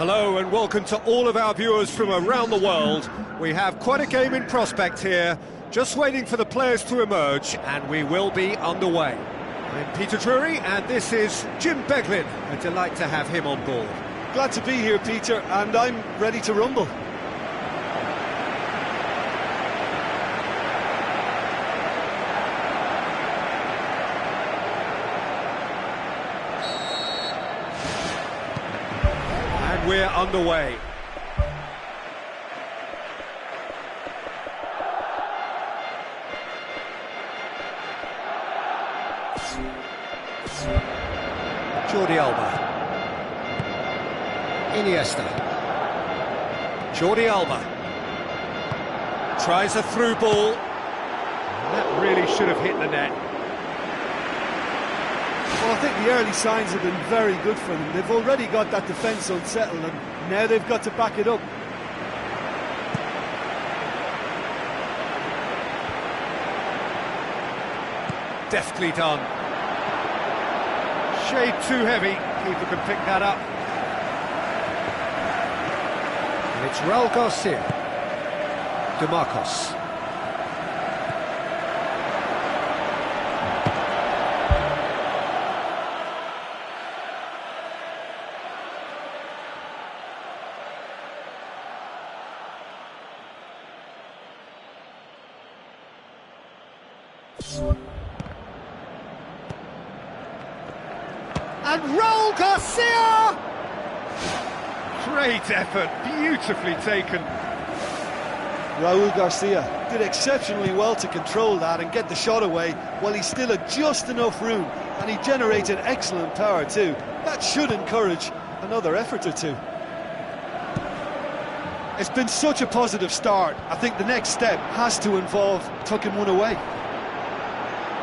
Hello and welcome to all of our viewers from around the world. We have quite a game in prospect here, just waiting for the players to emerge, and we will be underway. I'm Peter Drury, and this is Jim Beglin. A delight to have him on board. Glad to be here, Peter, and I'm ready to rumble. We're underway. Jordi Alba. Iniesta. Jordi Alba. Tries a through ball. That really should have hit the net. Well, I think the early signs have been very good for them. They've already got that defence unsettled, and now they've got to back it up. Deftly done. Shade too heavy. Keeper can pick that up. And it's Raul Garcia. DeMarcos. And Raul Garcia! Great effort, beautifully taken. Raul Garcia did exceptionally well to control that and get the shot away while he still had just enough room, and he generated excellent power too. That should encourage another effort or two. It's been such a positive start. I think the next step has to involve tucking one away.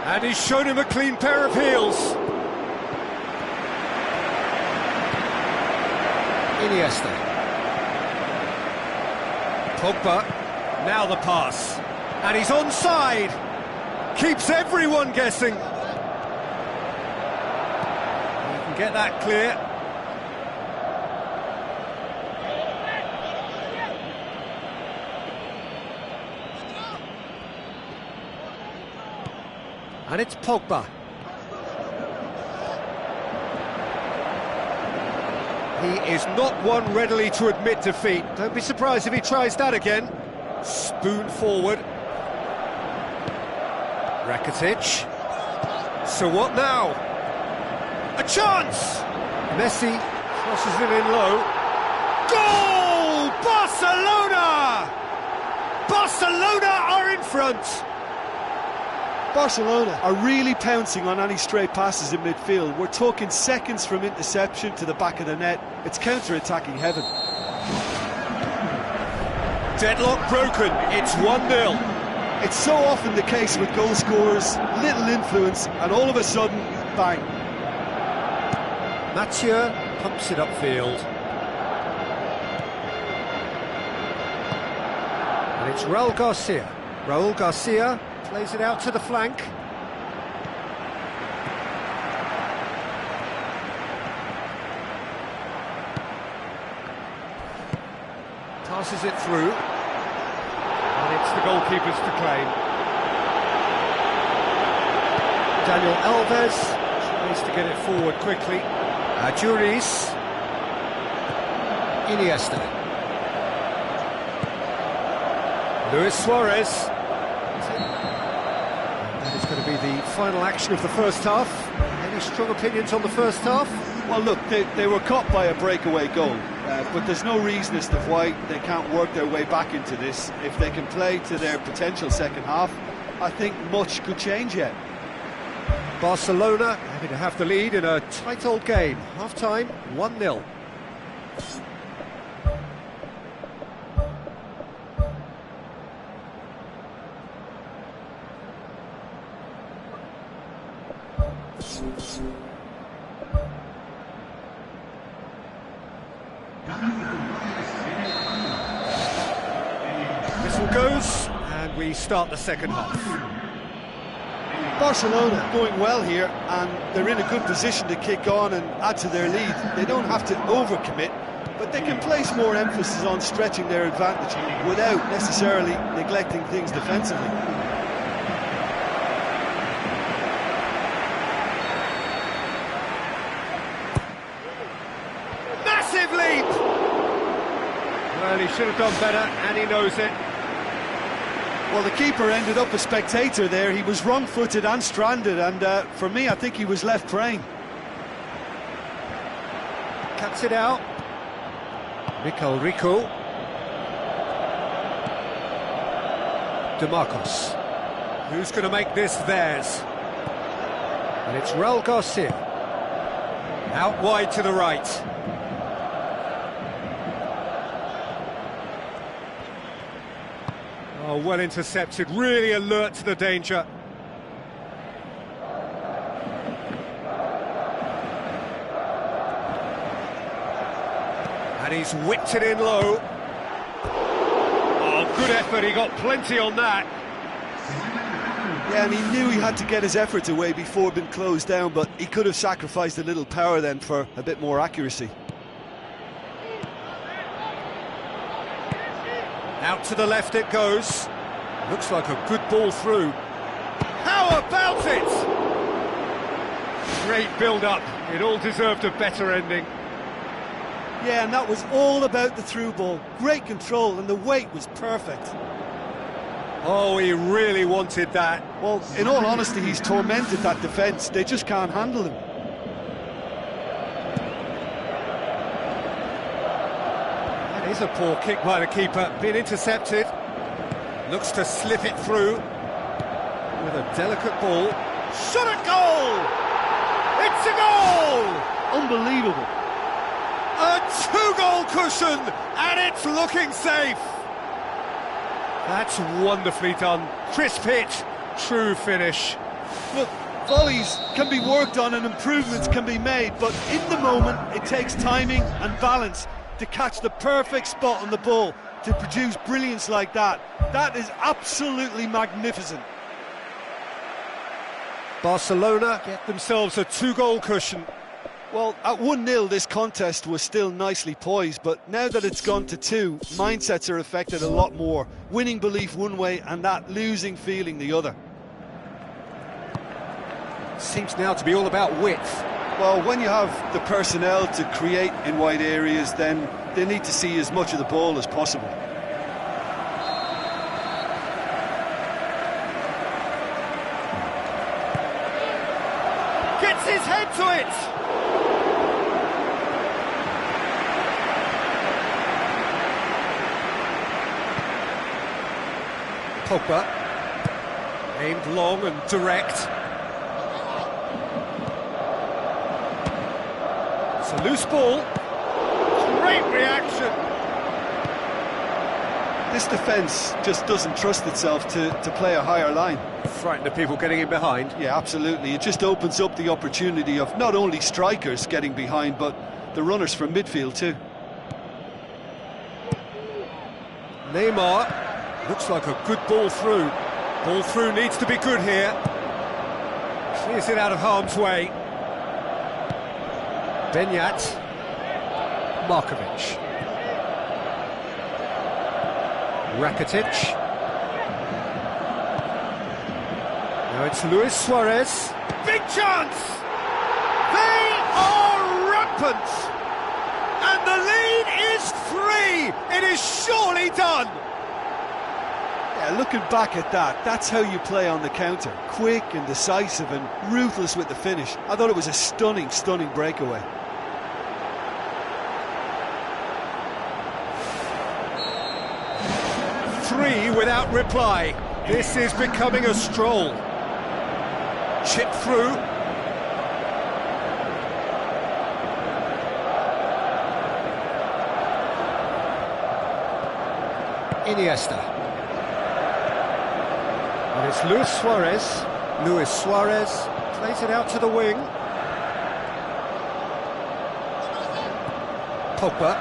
And he's shown him a clean pair of heels. Iniesta. Pogba. Now the pass. And he's onside. Keeps everyone guessing. He can get that clear. And it's Pogba. He is not one readily to admit defeat. Don't be surprised if he tries that again. Spoon forward. Rakitic. So what now? A chance! Messi crosses it in low. Goal! Barcelona! Barcelona are in front. Barcelona are really pouncing on any stray passes in midfield. We're talking seconds from interception to the back of the net. It's counter-attacking heaven. Deadlock broken, it's 1-0. It's so often the case with goal scorers, little influence, and all of a sudden, bang. Mathieu pumps it upfield. And it's Raul Garcia. Raul Garcia plays it out to the flank. Passes it through. And it's the goalkeepers to claim. Daniel Alves tries to get it forward quickly. Juris. Iniesta. Luis Suarez. That is going to be the final action of the first half. Any strong opinions on the first half? Well, look, they were caught by a breakaway goal, but there's no reason as to why they can't work their way back into this. If they can play to their potential second half, I think much could change yet. Barcelona happy to have the lead in a tight old game. Half-time, 1-0. Whistle goes, and we start the second half. Barcelona going well here, and they're in a good position to kick on and add to their lead. They don't have to overcommit, but they can place more emphasis on stretching their advantage without necessarily neglecting things defensively. Massive leap! Well, he should have done better, and he knows it. Well, the keeper ended up a spectator there. He was wrong-footed and stranded, and for me, I think he was left praying. Cuts it out. Mikel Rico. DeMarcos. Who's going to make this theirs? And it's Raul Garcia. Out wide to the right. Oh, well intercepted, really alert to the danger. And he's whipped it in low. Oh, good effort, he got plenty on that. Yeah, and he knew he had to get his efforts away before being closed down, but he could have sacrificed a little power then for a bit more accuracy. Out to the left it goes. Looks like a good ball through. How about it? Great build-up. It all deserved a better ending. Yeah, and that was all about the through ball. Great control, and the weight was perfect. Oh, he really wanted that. Well, in all honesty, he's tormented that defence. They just can't handle him. That is a poor kick by the keeper. Been intercepted. Looks to slip it through with a delicate ball. Shot at goal! It's a goal! Unbelievable. A two-goal cushion, and it's looking safe. That's wonderfully done. Crisp hit, true finish. Look, volleys can be worked on and improvements can be made, but in the moment it takes timing and balance to catch the perfect spot on the ball to produce brilliance like that. That is absolutely magnificent. Barcelona get themselves a two-goal cushion. Well, at 1-0 this contest was still nicely poised, but now that it's gone to 2, mindsets are affected a lot more. Winning belief one way and that losing feeling the other. Seems now to be all about width. Well, when you have the personnel to create in wide areas, then they need to see as much of the ball as possible. Gets his head to it! Pogba, aimed long and direct. It's a loose ball. Great reaction. This defence just doesn't trust itself to play a higher line. Frightened of people getting in behind. Yeah, absolutely. It just opens up the opportunity of not only strikers getting behind, but the runners from midfield too. Neymar. Looks like a good ball through. Ball through needs to be good here. Clears it out of harm's way. Benyat. Markovic. Rakitic. Now it's Luis Suarez. Big chance! They are rampant! And the lead is 3! It is surely done! Yeah, looking back at that, that's how you play on the counter. Quick and decisive and ruthless with the finish. I thought it was a stunning, stunning breakaway. Three without reply. This is becoming a stroll. Chip through. Iniesta. And it's Luis Suarez. Luis Suarez plays it out to the wing. Pogba.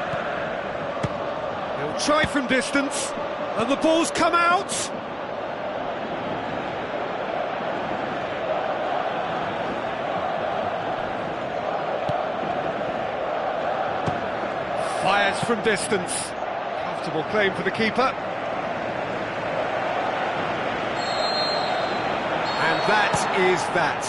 He'll try from distance, and the ball's come out. Fires shots from distance. Comfortable claim for the keeper. And that is that.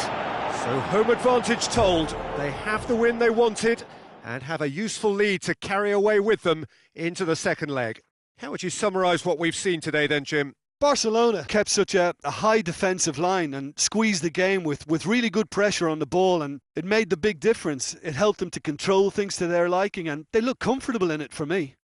So home advantage told. They have the win they wanted and have a useful lead to carry away with them into the second leg. How would you summarise what we've seen today then, Jim? Barcelona kept such a high defensive line and squeezed the game with really good pressure on the ball, and it made the big difference. It helped them to control things to their liking, and they look comfortable in it for me.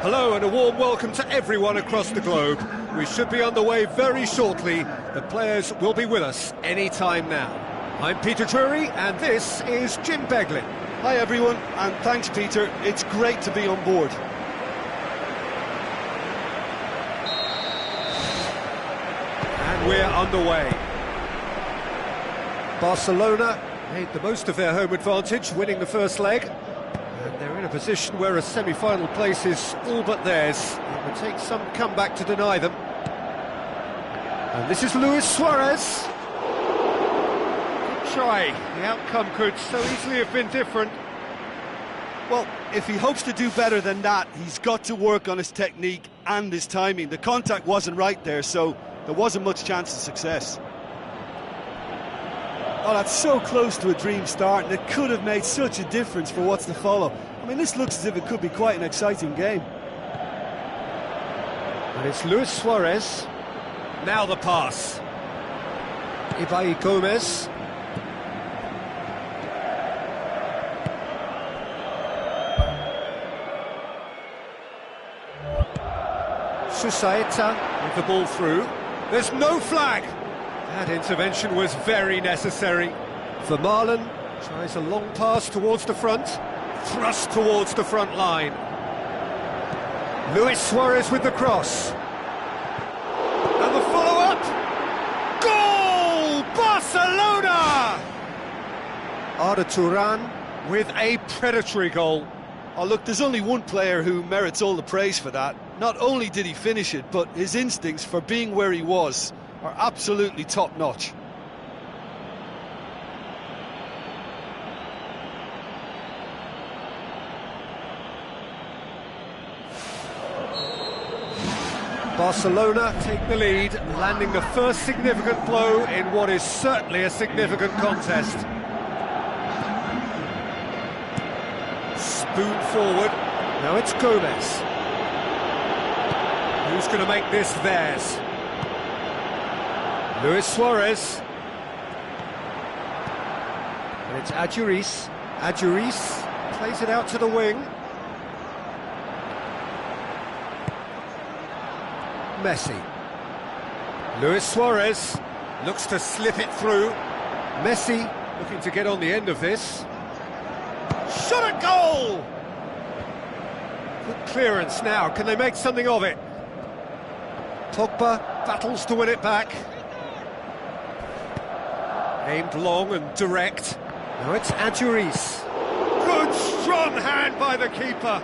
Hello and a warm welcome to everyone across the globe. We should be on the way very shortly. The players will be with us any time now. I'm Peter Drury and this is Jim Beglin. Hi everyone, and thanks Peter, it's great to be on board. And we're underway. Barcelona made the most of their home advantage, winning the first leg. And they're in a position where a semi-final place is all but theirs. It would take some comeback to deny them. And this is Luis Suarez. Good try. The outcome could so easily have been different. Well, if he hopes to do better than that, he's got to work on his technique and his timing. The contact wasn't right there, so there wasn't much chance of success. Oh, that's so close to a dream start, and it could have made such a difference for what's to follow. I mean, this looks as if it could be quite an exciting game. And it's Luis Suarez. Now the pass. Ibai Gomez. Susaeta with the ball through. There's no flag! That intervention was very necessary. Vermaelen tries a long pass towards the front. Thrust towards the front line. Luis Suarez with the cross. And the follow-up! Goal! Barcelona! Arda Turan with a predatory goal. Oh, look, there's only one player who merits all the praise for that. Not only did he finish it, but his instincts for being where he was are absolutely top-notch. Barcelona take the lead, landing the first significant blow in what is certainly a significant contest. Spoon forward, now it's Gomez. Who's going to make this theirs? Luis Suarez. And it's Adjuris. Adjuris plays it out to the wing. Messi. Luis Suarez looks to slip it through. Messi looking to get on the end of this. Shot at goal! Good clearance now, can they make something of it? Pogba battles to win it back. Aimed long and direct. Now it's Adjuris. Good strong hand by the keeper.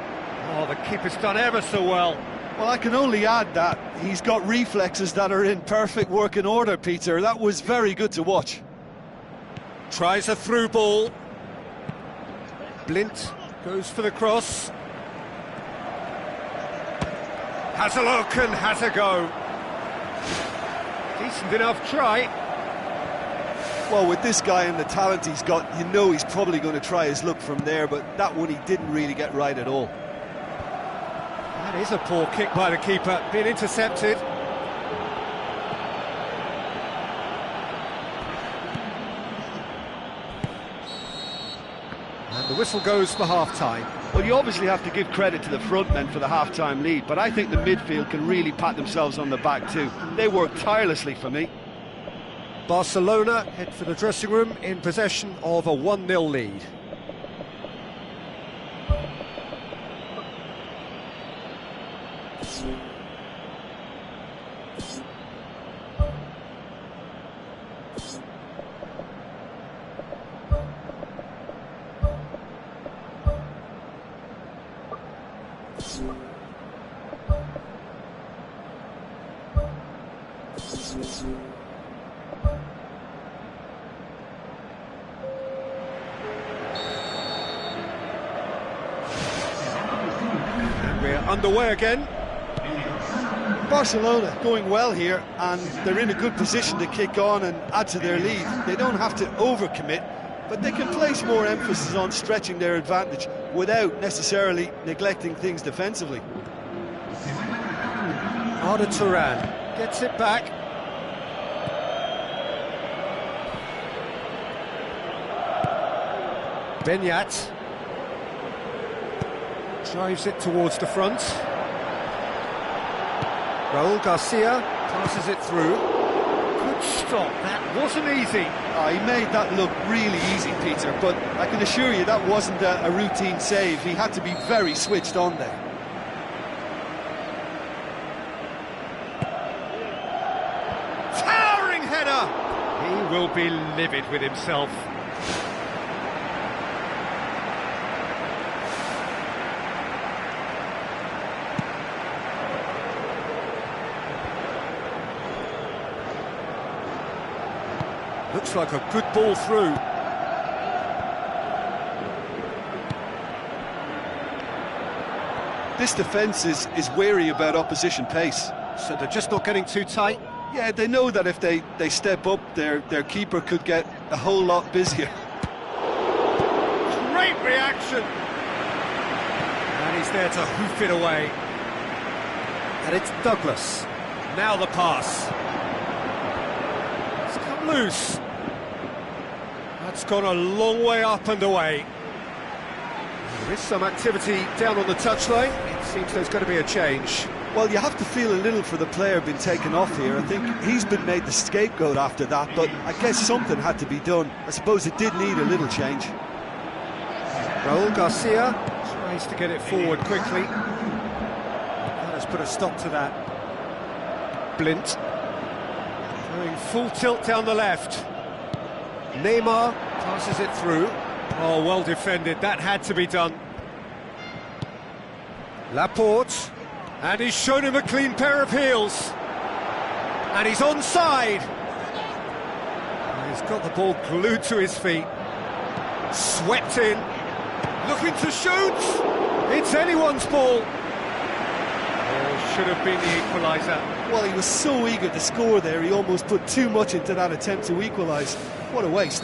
Oh, the keeper's done ever so well. Well, I can only add that he's got reflexes that are in perfect working order, Peter. That was very good to watch. Tries a through ball. Blint goes for the cross. Has a look and has a go. Decent enough try. Well, with this guy and the talent he's got, you know he's probably going to try his luck from there, but that one he didn't really get right at all. That is a poor kick by the keeper, being intercepted. And the whistle goes for half-time. Well, you obviously have to give credit to the front men for the half-time lead, but I think the midfield can really pat themselves on the back too. They worked tirelessly for me. Barcelona head for the dressing room in possession of a 1-0 lead. And we're underway again. Barcelona going well here, and they're in a good position to kick on and add to their lead. They don't have to overcommit, but they can place more emphasis on stretching their advantage without necessarily neglecting things defensively. Arda Turan gets it back. Benyat drives it towards the front. Raul Garcia passes it through. Good stop, that wasn't easy. Oh, he made that look really easy, Peter, but I can assure you that wasn't a routine save. He had to be very switched on there. Towering header! He will be livid with himself. Looks like a good ball through. This defence is wary about opposition pace. So they're just not getting too tight. Yeah, they know that if they step up, their keeper could get a whole lot busier. Great reaction! And he's there to hoof it away. And it's Douglas. Now the pass. It's come loose. That's gone a long way up and away. There is some activity down on the touchline. It seems there's going to be a change. Well, you have to feel a little for the player being taken off here. I think he's been made the scapegoat after that, but I guess something had to be done. I suppose it did need a little change. Raul Garcia tries to get it forward quickly. That has put a stop to that. Blint going full tilt down the left. Neymar passes it through. Oh, well defended, that had to be done. Laporte, and he's shown him a clean pair of heels. And he's onside. He's got the ball glued to his feet. Swept in, looking to shoot. It's anyone's ball. Oh, should have been the equaliser. Well, he was so eager to score there, he almost put too much into that attempt to equalise. What a waste.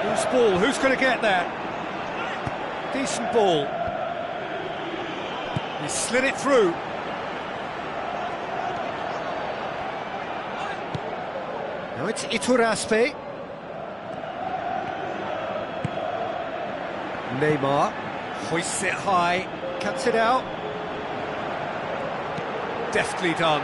Loose ball, who's going to get that? Decent ball. He slid it through. Now it's Iturraspe. Neymar hoists it high, cuts it out. Deftly done.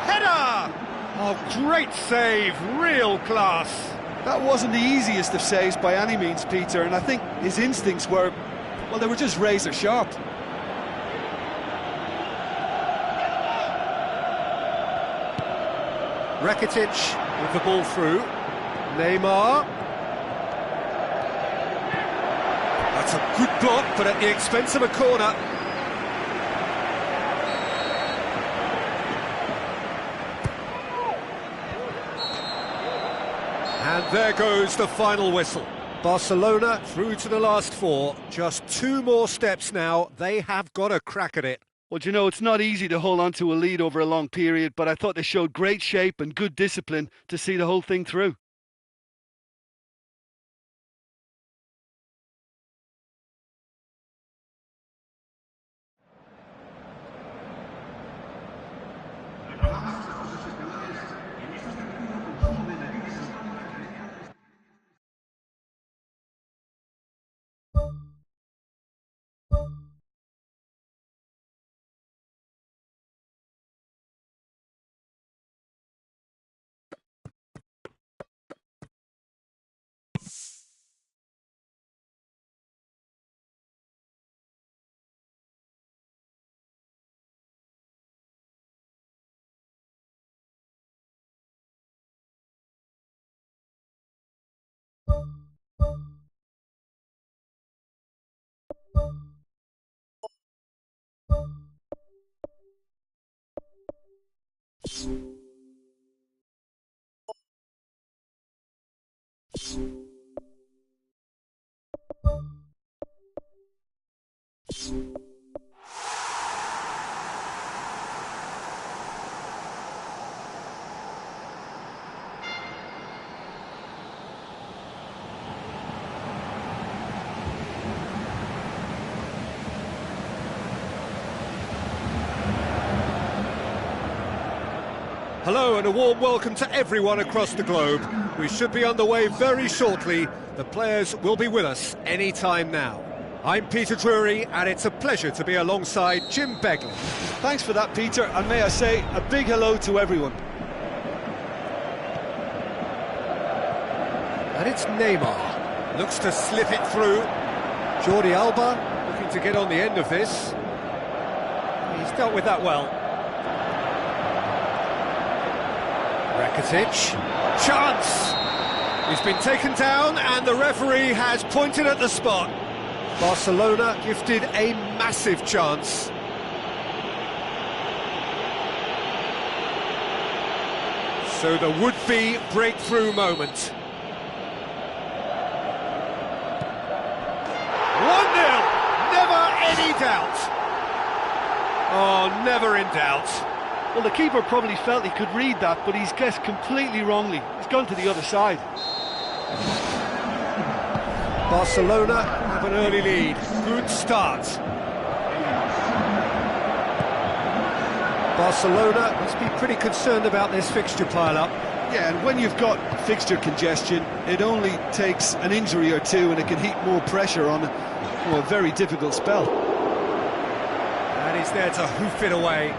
Header! Oh, great save, real class. That wasn't the easiest of saves by any means, Peter, and I think his instincts were, well, they were just razor sharp. Rakitic with the ball through. Neymar. That's a good block, but at the expense of a corner. And there goes the final whistle. Barcelona through to the last four. Just 2 more steps now. They have got a crack at it. Well, you know, it's not easy to hold on to a lead over a long period, but I thought they showed great shape and good discipline to see the whole thing through. Hello and a warm welcome to everyone across the globe. We should be underway very shortly. The players will be with us any time now. I'm Peter Drury and it's a pleasure to be alongside Jim Begley. Thanks for that, Peter, and may I say a big hello to everyone. And it's Neymar. Looks to slip it through. Jordi Alba looking to get on the end of this. He's dealt with that well. Rakitic. Chance! He's been taken down and the referee has pointed at the spot. Barcelona gifted a massive chance. So the would-be breakthrough moment. 1-0, never any doubt. Oh, never in doubt. Well, the keeper probably felt he could read that, but he's guessed completely wrongly. He's gone to the other side. Barcelona have an early lead. Good start. Barcelona must be pretty concerned about this fixture pile-up. Yeah, and when you've got fixture congestion, it only takes an injury or two and it can heap more pressure on a very difficult spell. And he's there to hoof it away.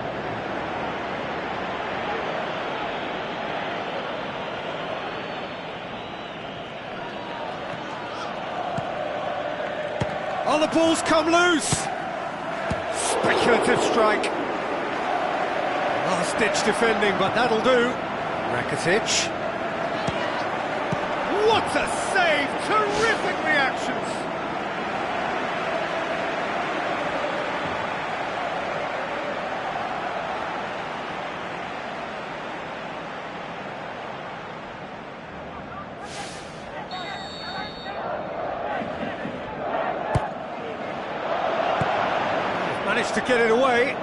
Oh, the ball's come loose! Speculative strike. Last-ditch defending, but that'll do. Rakitic. What a save! Terrific reactions! Managed to get it away.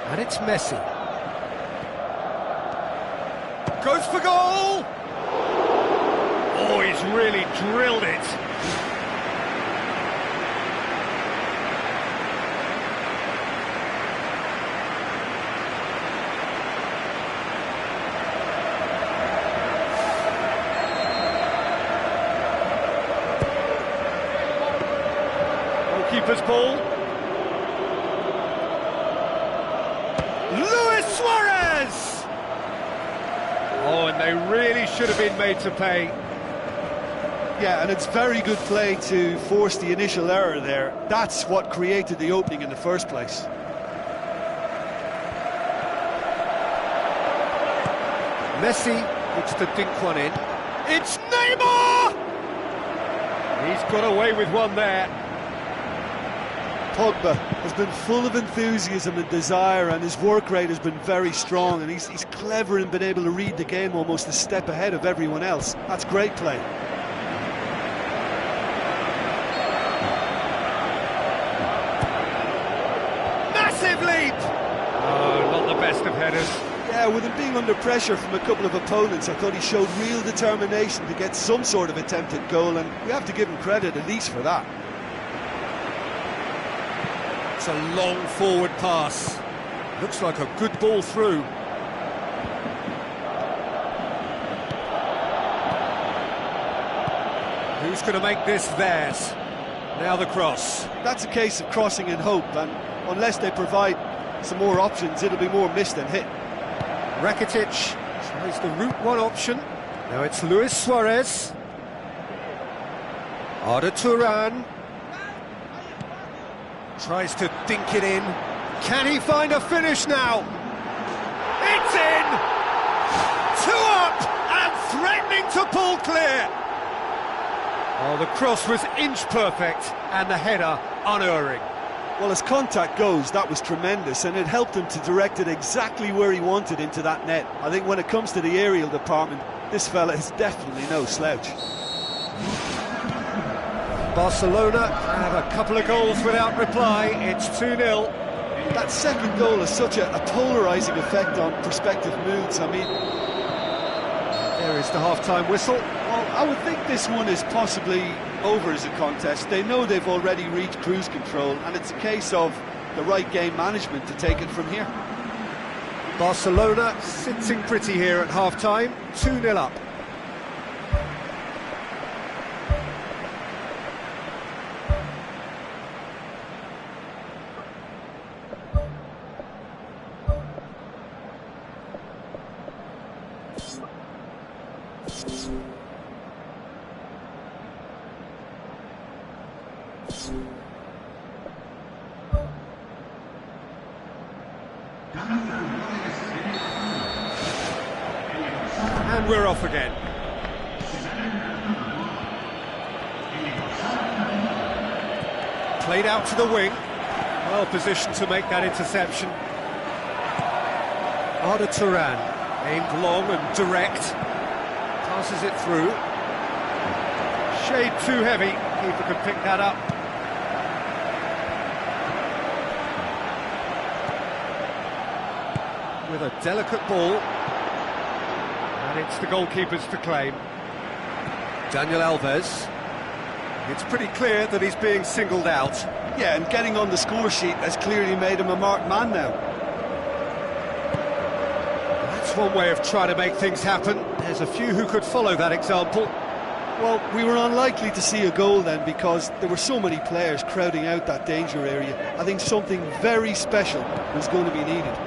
And it's Messi. Goes for goal! Oh, he's really drilled it. Keeper's ball. Luis Suarez! Oh, and they really should have been made to pay. Yeah, and it's very good play to force the initial error there. That's what created the opening in the first place. Messi looks to dink one in. It's Neymar! He's got away with one there. Pogba has been full of enthusiasm and desire, and his work rate has been very strong, and he's clever in being able to read the game almost a step ahead of everyone else. That's great play. Massive leap! Oh, not the best of headers. Yeah, with him being under pressure from a couple of opponents, I thought he showed real determination to get some sort of attempted goal, and we have to give him credit at least for that. It's a long forward pass. Looks like a good ball through. Who's going to make this theirs? Now the cross. That's a case of crossing in hope, and unless they provide some more options, it'll be more missed than hit. Rakitic tries the route one option. Now it's Luis Suarez. Arda Turan. Tries to dink it in. Can he find a finish now? It's in! 2 up and threatening to pull clear. Oh, the cross was inch perfect and the header unerring. Well, as contact goes, that was tremendous, and it helped him to direct it exactly where he wanted into that net. I think when it comes to the aerial department, this fella is definitely no slouch. Barcelona have a couple of goals without reply. It's 2-0. That second goal has such a polarising effect on prospective moods. I mean, there is the half-time whistle. Well, I would think this one is possibly over as a contest. They know they've already reached cruise control, and it's a case of the right game management to take it from here. Barcelona sitting pretty here at half-time, 2-0 up. And we're off again. Played out to the wing. Well positioned to make that interception. Arda Turan, aimed long and direct. Passes it through. Shade too heavy. Keeper can pick that up. With a delicate ball. And it's the goalkeeper's to claim. Daniel Alves. It's pretty clear that he's being singled out. Yeah, and getting on the score sheet has clearly made him a marked man now. That's one way of trying to make things happen. There's a few who could follow that example. Well, we were unlikely to see a goal then because there were so many players crowding out that danger area. I think something very special was going to be needed.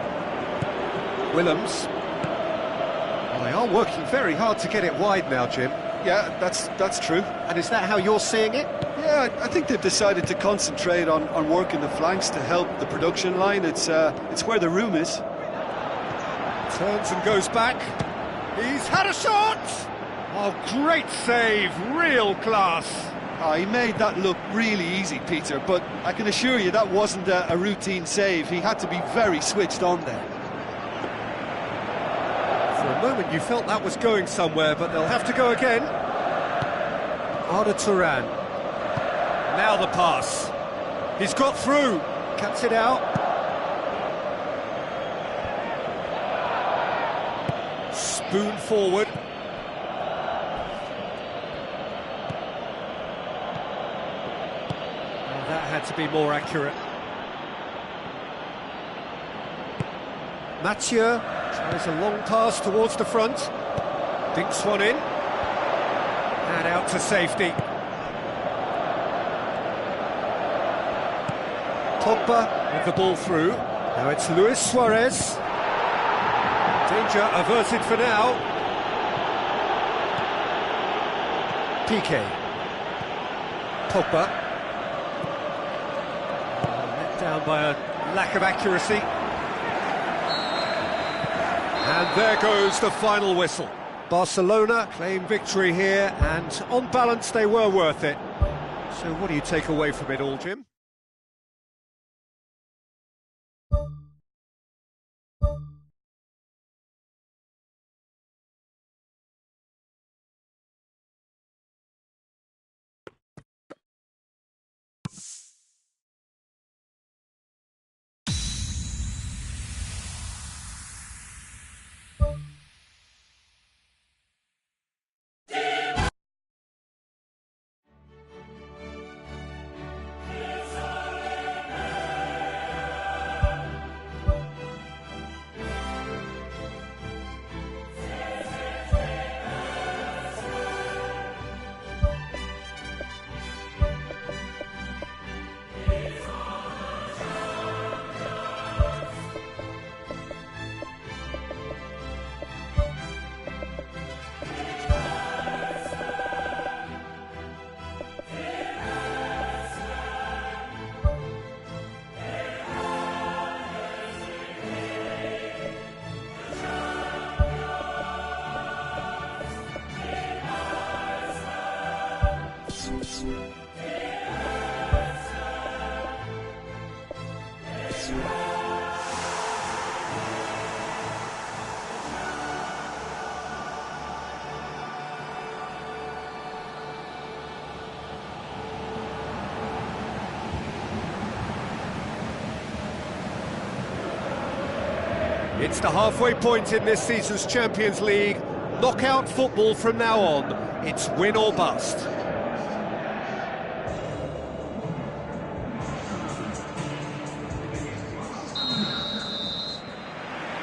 Willems. Well, they are working very hard to get it wide now, Jim. Yeah, that's true. And is that how you're seeing it? Yeah, I think they've decided to concentrate on working the flanks to help the production line. It's where the room is. Turns and goes back. He's had a shot! Oh, great save, real class. Oh, he made that look really easy, Peter, but I can assure you that wasn't a routine save. He had to be very switched on there. For a moment you felt that was going somewhere, but they'll have to go again. Arda Turan. Now the pass. He's got through. Cuts it out. Spoon forward. Well, that had to be more accurate. Mathieu tries a long pass towards the front. Dinks one in. And out to safety. Pogba with the ball through. Now it's Luis Suarez. Danger averted for now. Piqué. Pogba. Let down by a lack of accuracy. And there goes the final whistle. Barcelona claim victory here, and on balance they were worth it. So what do you take away from it all, Jim? It's the halfway point in this season's Champions League. Knockout football from now on. It's win or bust.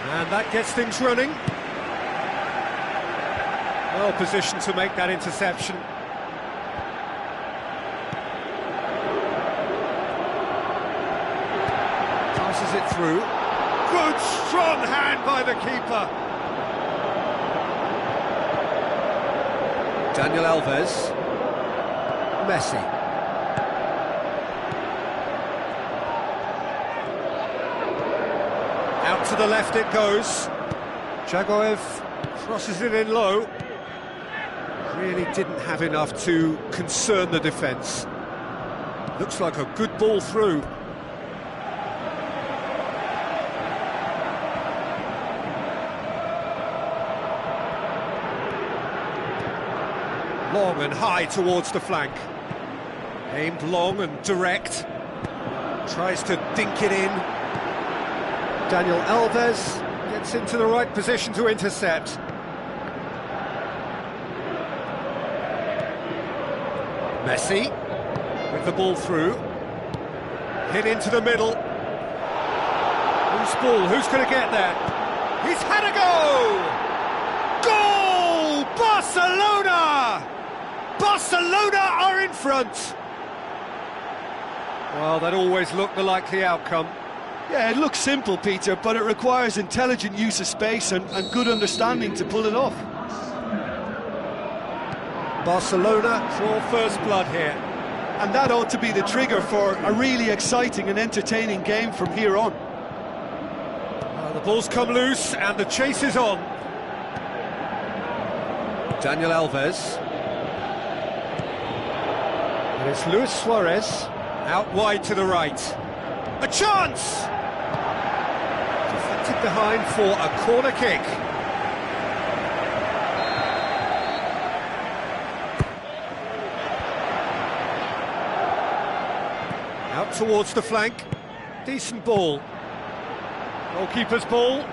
And that gets things running. Well positioned to make that interception. Passes it through. Good, strong hand by the keeper. Daniel Alves. Messi. Out to the left it goes. Jagoev crosses it in low. Really didn't have enough to concern the defence. Looks like a good ball through. Long and high towards the flank. Aimed long and direct. Tries to dink it in. Daniel Alves gets into the right position to intercept. Messi with the ball through. Hit into the middle. Whose ball? Who's going to get there? He's had a go! Goal! Barcelona! Barcelona are in front. Well, that always looked the likely outcome. Yeah, it looks simple, Peter, but it requires intelligent use of space and good understanding to pull it off. Barcelona draw first blood here. And that ought to be the trigger for a really exciting and entertaining game from here on. The ball's come loose and the chase is on. Daniel Alves. And it's Luis Suarez, out wide to the right. A chance! Deflected behind for a corner kick. Out towards the flank. Decent ball. Goalkeeper's ball.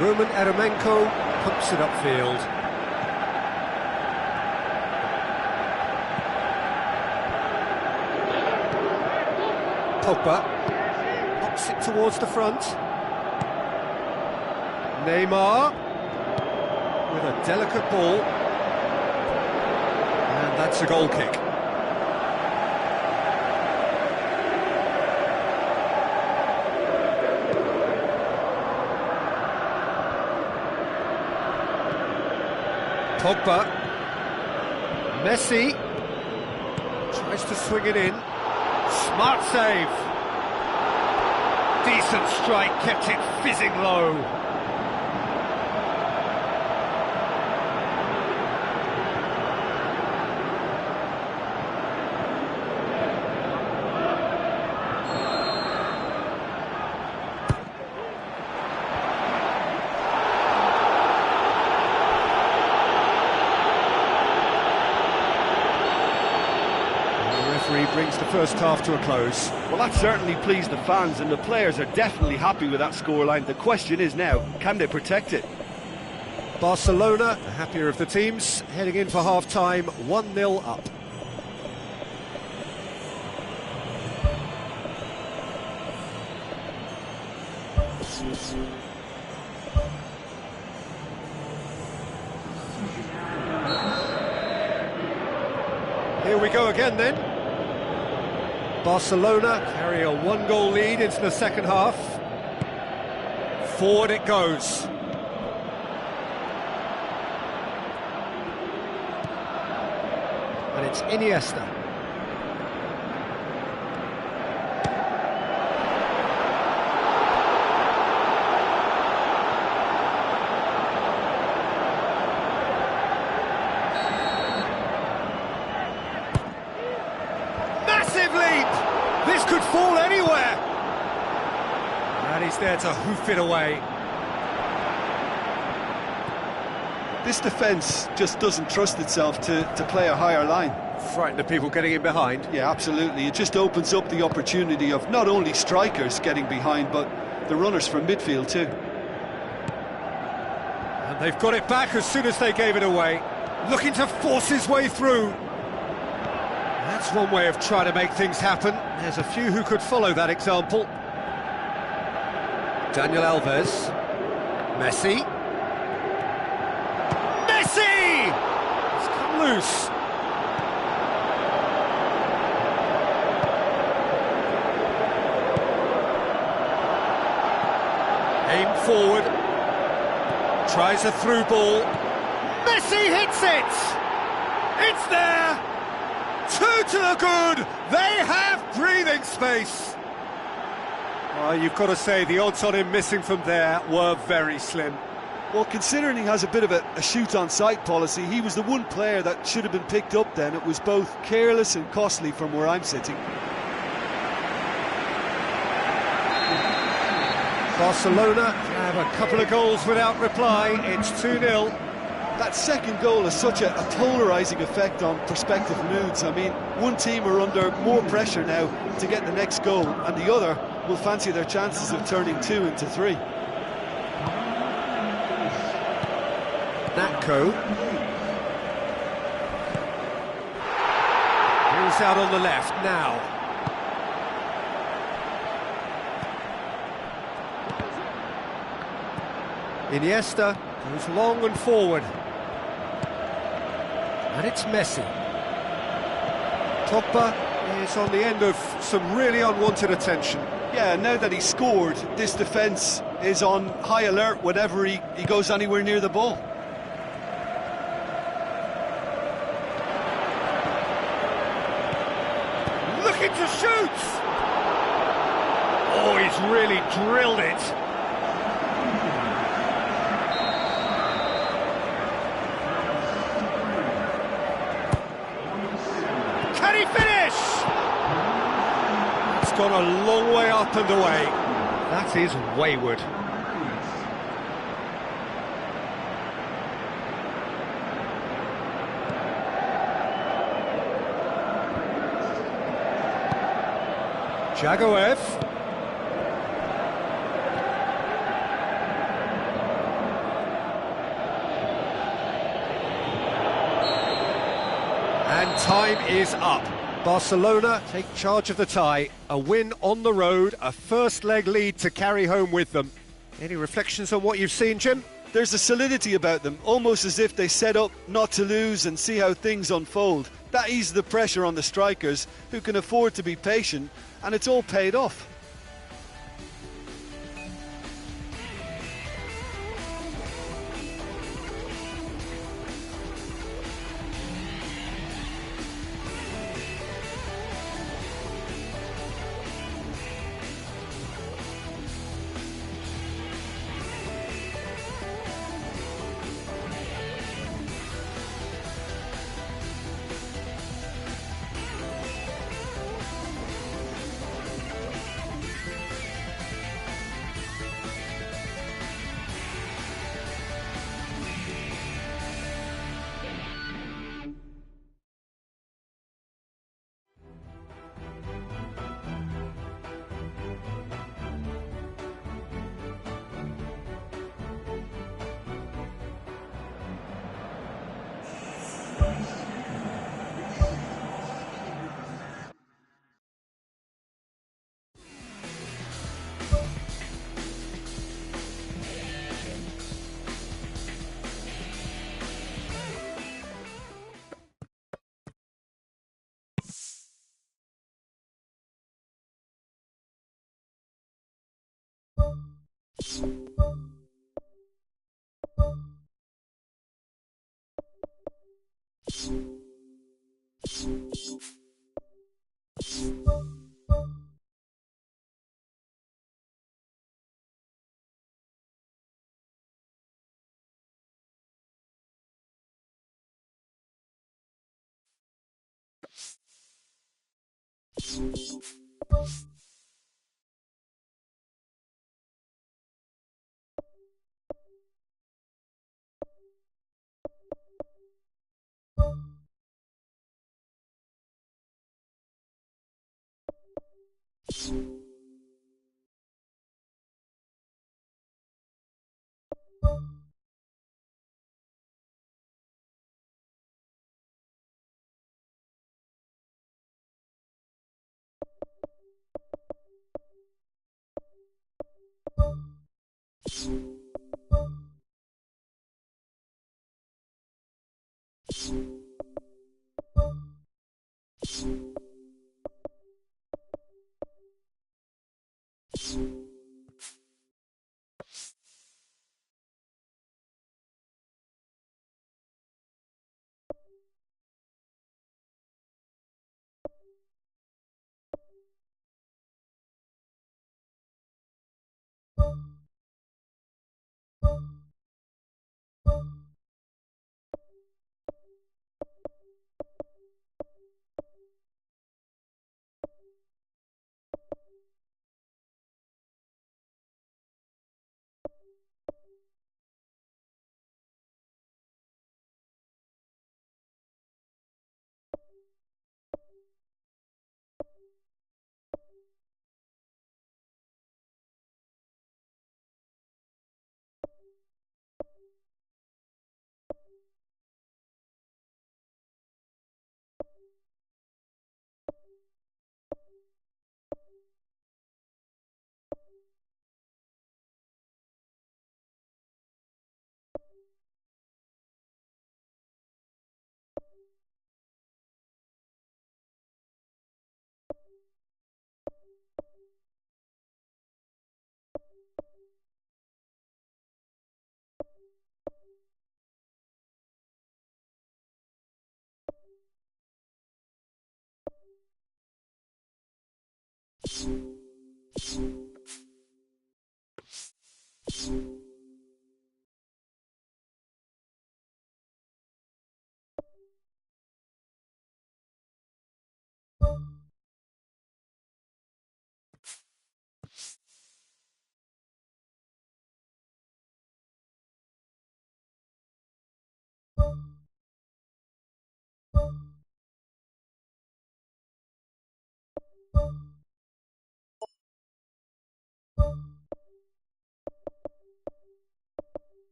Roman Eremenko pumps it upfield. Pogba pops it towards the front. Neymar with a delicate ball. And that's a goal kick. Pogba. Messi tries to swing it in. Smart save. Decent strike, kept it fizzing low. Brings the first half to a close. Well, that certainly pleased the fans, and the players are definitely happy with that scoreline. The question is now, can they protect it? Barcelona, the happier of the teams, heading in for half-time, 1-0 up. Here we go again then. Barcelona carry a one-goal lead into the second half. Forward it goes. And it's Iniesta. This could fall anywhere. And he's there to hoof it away. This defence just doesn't trust itself to play a higher line. Frighten the people getting in behind. Yeah, absolutely. It just opens up the opportunity of not only strikers getting behind, but the runners from midfield too. And they've got it back as soon as they gave it away. Looking to force his way through. That's one way of trying to make things happen. There's a few who could follow that example. Daniel Alves. Messi. Messi! It's come loose. Aimed forward. Tries a through ball. Messi hits it! It's there! Two to the good! They have breathing space! You've got to say, the odds on him missing from there were very slim. Well, considering he has a bit of a shoot-on-sight policy, he was the one player that should have been picked up then. It was both careless and costly from where I'm sitting. Barcelona have a couple of goals without reply. It's 2-0. That second goal has such a polarising effect on prospective moods. I mean, one team are under more pressure now to get the next goal, and the other will fancy their chances of turning 2 into 3. Natko. He's out on the left now. Iniesta goes long and forward. And it's Messi. Pogba is on the end of some really unwanted attention. Yeah, now that he's scored, this defence is on high alert whenever he goes anywhere near the ball. Looking to shoot! Oh, he's really drilled it. Can he finish? It's gone a long way up and away. That is wayward. Jagoev. And time is up. Barcelona take charge of the tie. A win on the road, a first leg lead to carry home with them. Any reflections on what you've seen, Jim? There's a solidity about them, almost as if they set up not to lose and see how things unfold. That eases the pressure on the strikers, who can afford to be patient, and it's all paid off.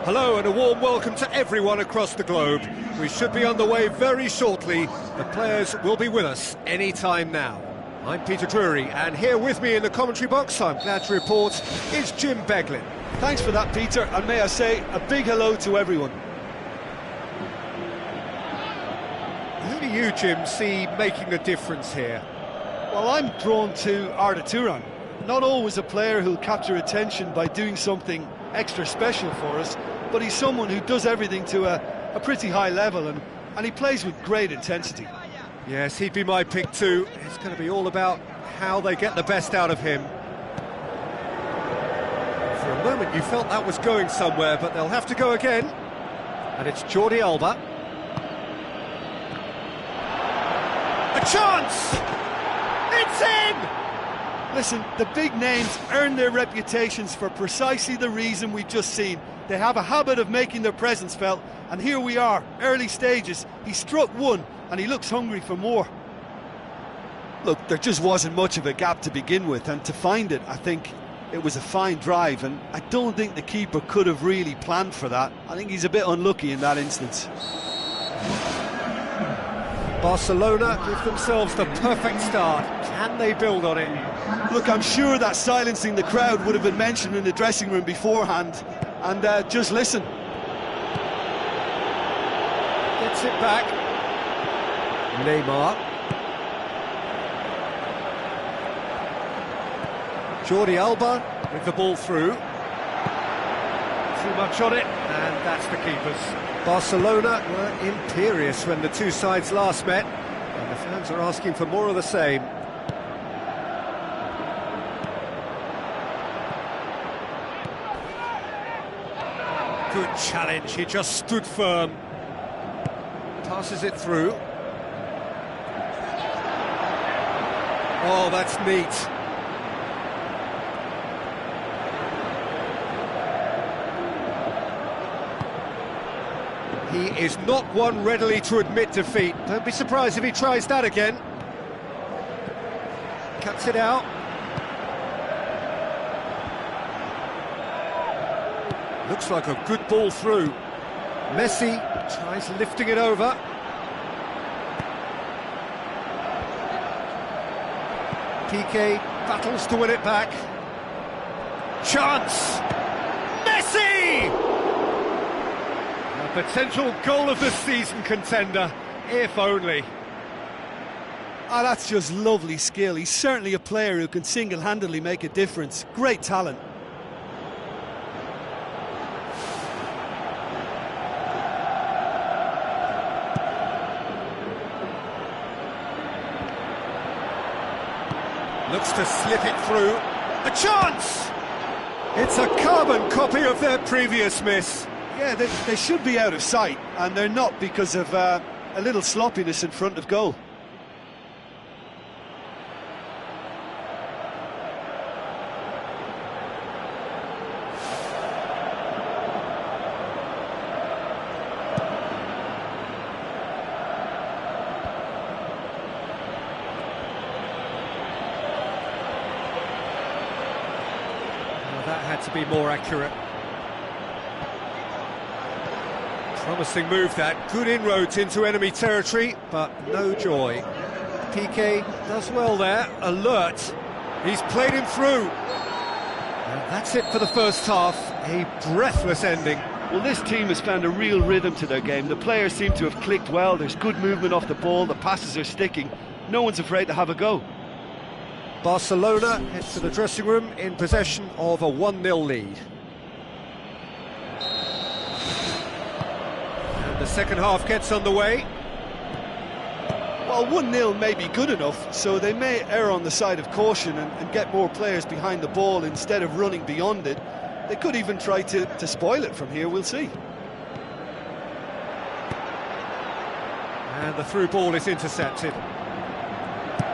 Hello and a warm welcome to everyone across the globe. We should be on the way very shortly. The players will be with us any time now. I'm Peter Drury, and here with me in the commentary box, I'm glad to report, is Jim Beglin. Thanks for that, Peter, and may I say a big hello to everyone. Who do you, Jim, see making a difference here? Well, I'm drawn to Arda Turan. Not always a player who'll capture attention by doing something extra special for us, but he's someone who does everything to a pretty high level, and he plays with great intensity. Yes, he'd be my pick too. It's going to be all about how they get the best out of him. For a moment you felt that was going somewhere, but they'll have to go again. And it's Jordi Alba. A chance! It's in! Listen, the big names earn their reputations for precisely the reason we've just seen. They have a habit of making their presence felt, and here we are, early stages. He struck one, and he looks hungry for more. Look, there just wasn't much of a gap to begin with, and to find it, I think it was a fine drive, and I don't think the keeper could have really planned for that. I think he's a bit unlucky in that instance. Barcelona give themselves the perfect start. Can they build on it? Look, I'm sure that silencing the crowd would have been mentioned in the dressing room beforehand. And just listen. Gets it back. Neymar. Jordi Alba with the ball through. Too much on it, and that's the keepers. Barcelona were imperious when the two sides last met, and the fans are asking for more of the same. Good challenge, he just stood firm. Passes it through. Oh, that's neat. He is not one readily to admit defeat. Don't be surprised if he tries that again. Cuts it out. Looks like a good ball through. Messi tries lifting it over. Piqué battles to win it back. Chance! Messi! A potential goal of the season contender, if only. Ah, that's just lovely skill. He's certainly a player who can single-handedly make a difference. Great talent. Looks to slip it through. A chance! It's a carbon copy of their previous miss. Yeah, they should be out of sight, and they're not because of a little sloppiness in front of goal. That had to be more accurate. Promising move that, good inroads into enemy territory, but no joy. Piqué does well there, alert. He's played him through. And that's it for the first half, a breathless ending. Well, this team has found a real rhythm to their game. The players seem to have clicked well, there's good movement off the ball, the passes are sticking. No one's afraid to have a go. Barcelona heads to the dressing room in possession of a 1-0 lead. And the second half gets underway. Well, 1-0 may be good enough, so they may err on the side of caution and get more players behind the ball instead of running beyond it. They could even try to spoil it from here, we'll see. And the through ball is intercepted.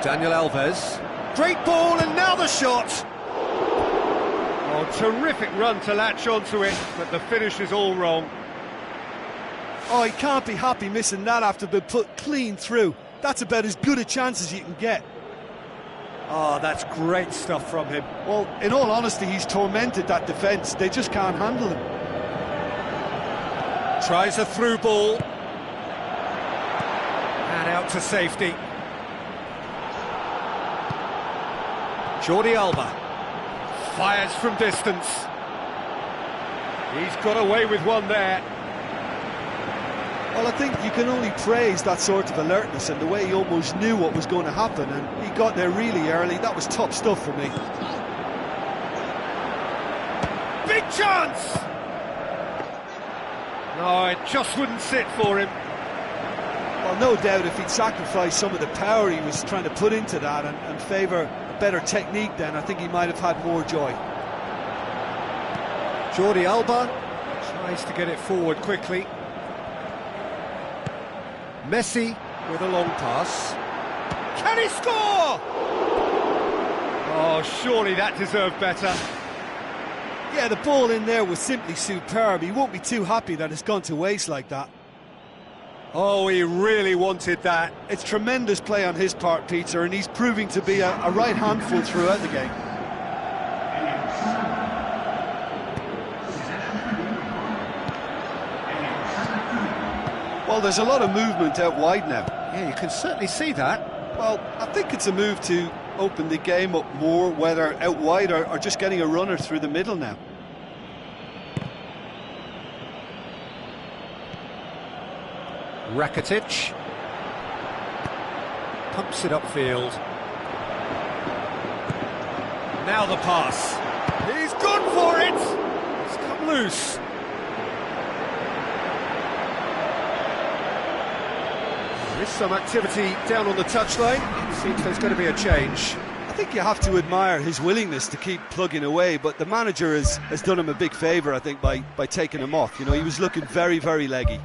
Daniel Alves. Great ball, and now the shot! Oh, terrific run to latch onto it, but the finish is all wrong. Oh, he can't be happy missing that after being put clean through. That's about as good a chance as you can get. Oh, that's great stuff from him. Well, in all honesty, he's tormented that defence. They just can't handle him. Tries a through ball. And out to safety. Jordi Alba. Fires from distance. He's got away with one there. Well, I think you can only praise that sort of alertness and the way he almost knew what was going to happen, and he got there really early. That was top stuff for me. Big chance! No, it just wouldn't sit for him. Well, no doubt if he'd sacrificed some of the power he was trying to put into that and favour a better technique, then I think he might have had more joy. Jordi Alba tries to get it forward quickly. Messi with a long pass. Can he score? Oh, surely that deserved better. Yeah, the ball in there was simply superb. He won't be too happy that it's gone to waste like that. Oh, he really wanted that. It's tremendous play on his part, Peter, and he's proving to be a right handful throughout the game. Well, there's a lot of movement out wide now. Yeah, you can certainly see that. Well, I think it's a move to open the game up more, whether out wide or just getting a runner through the middle now. Rakitic pumps it upfield. Now the pass. He's gone for it! It's come loose. There is some activity down on the touchline. It seems there's going to be a change. I think you have to admire his willingness to keep plugging away, but the manager has done him a big favour, I think, by taking him off. You know, he was looking very, very leggy.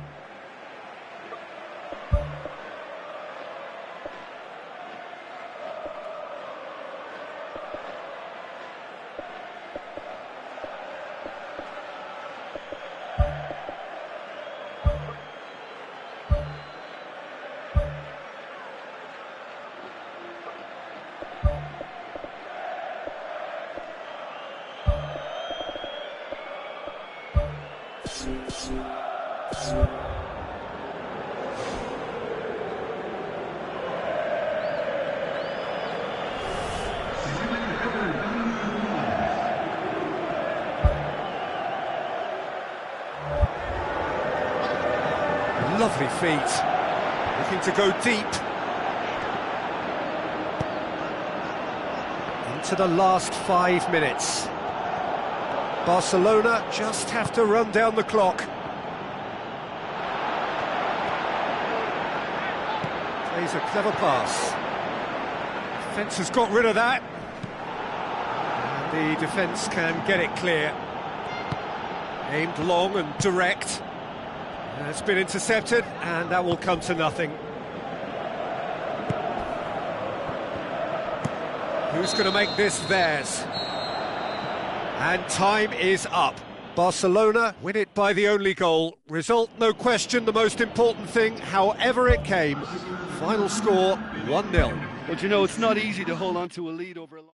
Lovely feet. Looking to go deep. Into the last 5 minutes. Barcelona just have to run down the clock. Plays a clever pass. Defence has got rid of that. And the defence can get it clear. Aimed long and direct. It's been intercepted, and that will come to nothing. Who's going to make this theirs? And time is up. Barcelona win it by the only goal. Result, no question, the most important thing, however it came. Final score, 1-0. But you know, it's not easy to hold on to a lead over a long...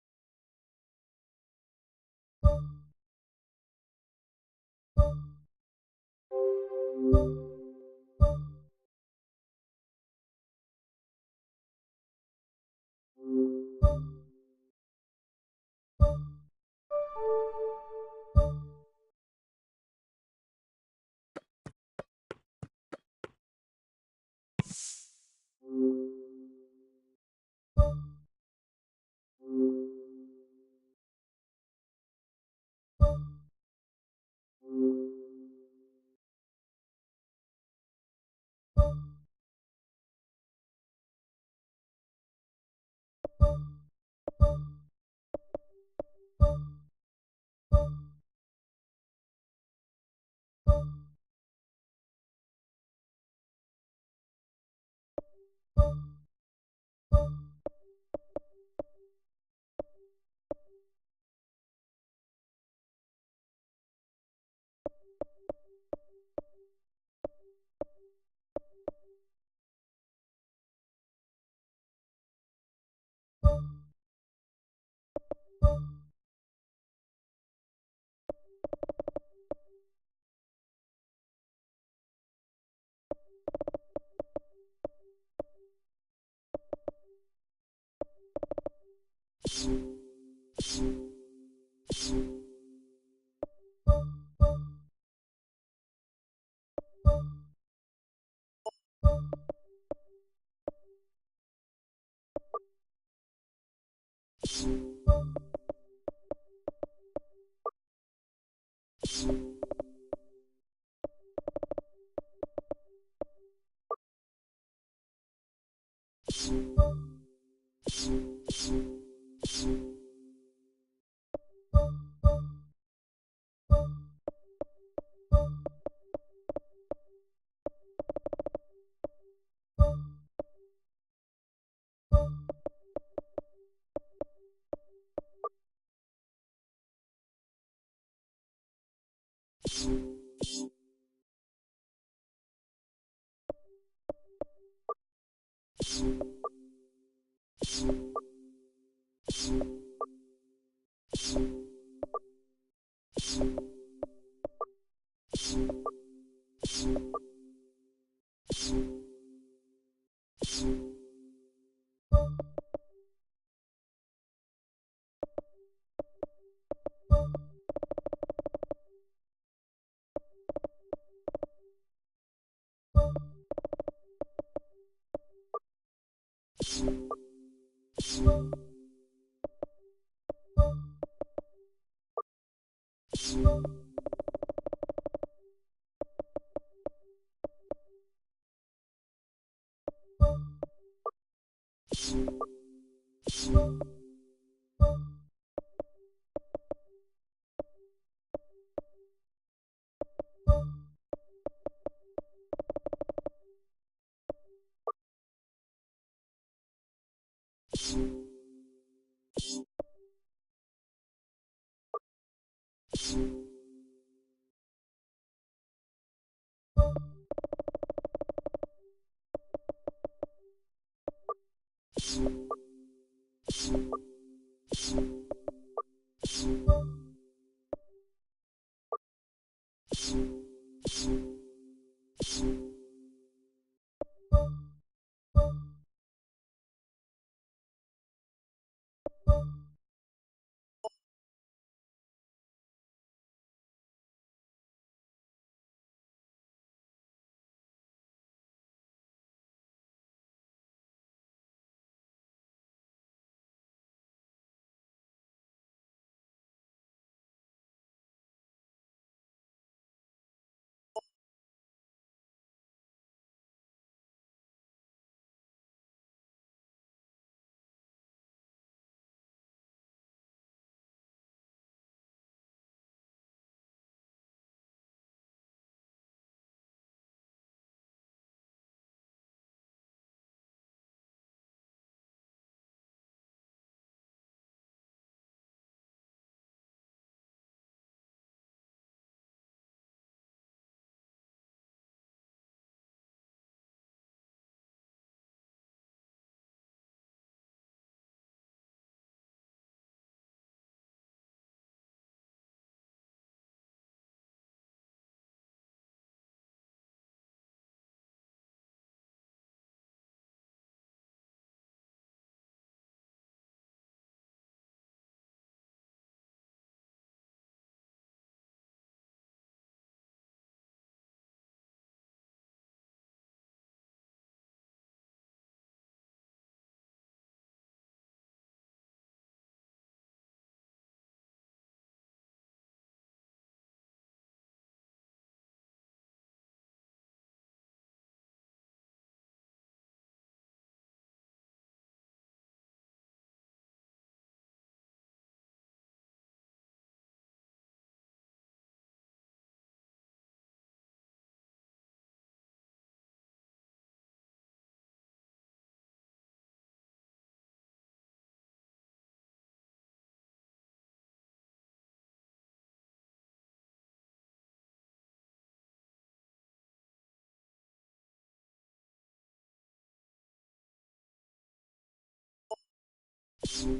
Hello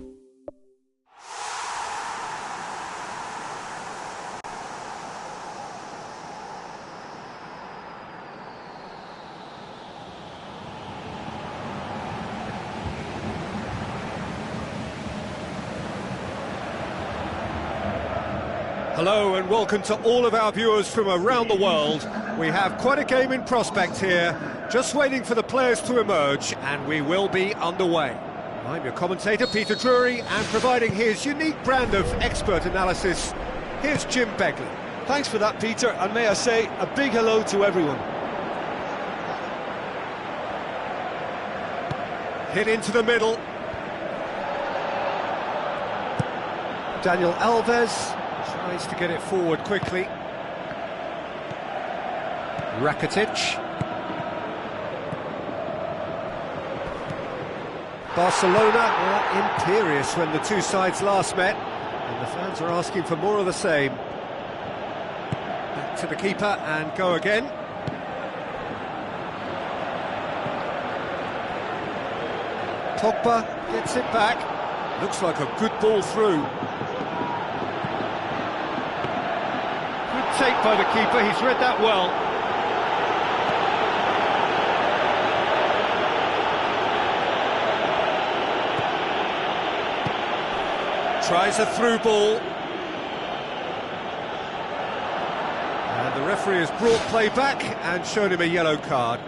and welcome to all of our viewers from around the world. We have quite a game in prospect here, just waiting for the players to emerge, and we will be underway. I'm your commentator, Peter Drury, and providing his unique brand of expert analysis, here's Jim Begley. Thanks for that, Peter, and may I say a big hello to everyone. Hit into the middle. Daniel Alves tries to get it forward quickly. Rakitic. Barcelona were imperious when the two sides last met, and the fans are asking for more of the same. Back to the keeper and go again. Pogba gets it back. Looks like a good ball through. Good take by the keeper, he's read that well. Tries a through ball. And the referee has brought play back and shown him a yellow card.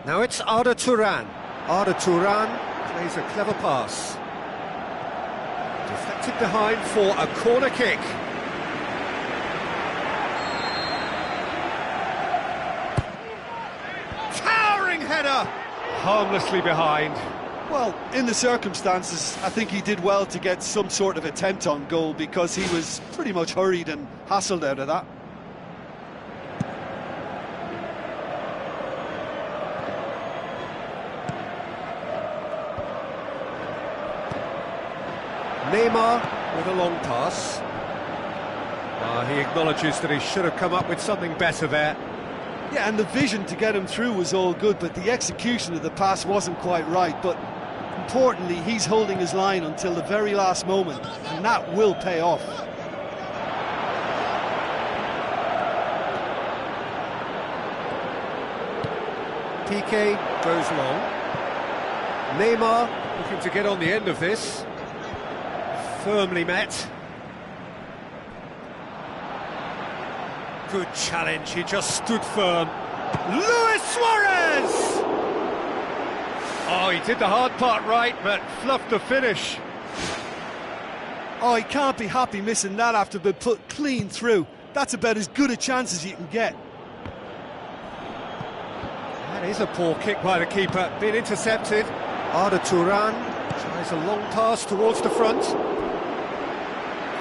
Now it's Arda Turan. Arda Turan plays a clever pass. Deflected behind for a corner kick. Towering header! Harmlessly behind. Well, in the circumstances, I think he did well to get some sort of attempt on goal, because he was pretty much hurried and hassled out of that. Neymar with a long pass. He acknowledges that he should have come up with something better there. Yeah, and the vision to get him through was all good, but the execution of the pass wasn't quite right. But importantly, he's holding his line until the very last moment, and that will pay off. Piqué goes long. Neymar looking to get on the end of this. Firmly met. Good challenge, he just stood firm. Luis Suarez! Oh, he did the hard part right, but fluffed the finish. Oh, he can't be happy missing that after being put clean through. That's about as good a chance as you can get. That is a poor kick by the keeper, being intercepted. Arda Turan tries a long pass towards the front.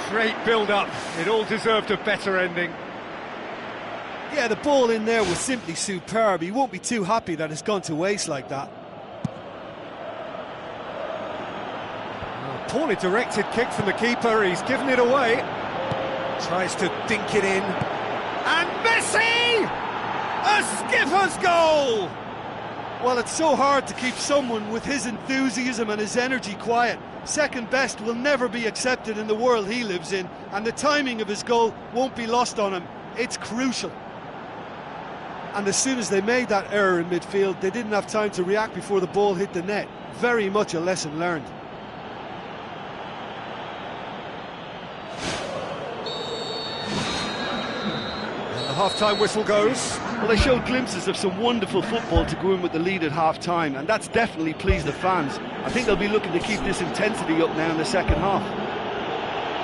Great build-up, it all deserved a better ending. Yeah, the ball in there was simply superb. He won't be too happy that it's gone to waste like that. Poorly directed kick from the keeper, he's given it away. Tries to dink it in. And Messi! A skipper's goal! Well, it's so hard to keep someone with his enthusiasm and his energy quiet. Second best will never be accepted in the world he lives in, and the timing of his goal won't be lost on him. It's crucial. And as soon as they made that error in midfield, they didn't have time to react before the ball hit the net. Very much a lesson learned. And the half-time whistle goes. Well, they showed glimpses of some wonderful football to go in with the lead at half-time, and that's definitely pleased the fans. I think they'll be looking to keep this intensity up now in the second half.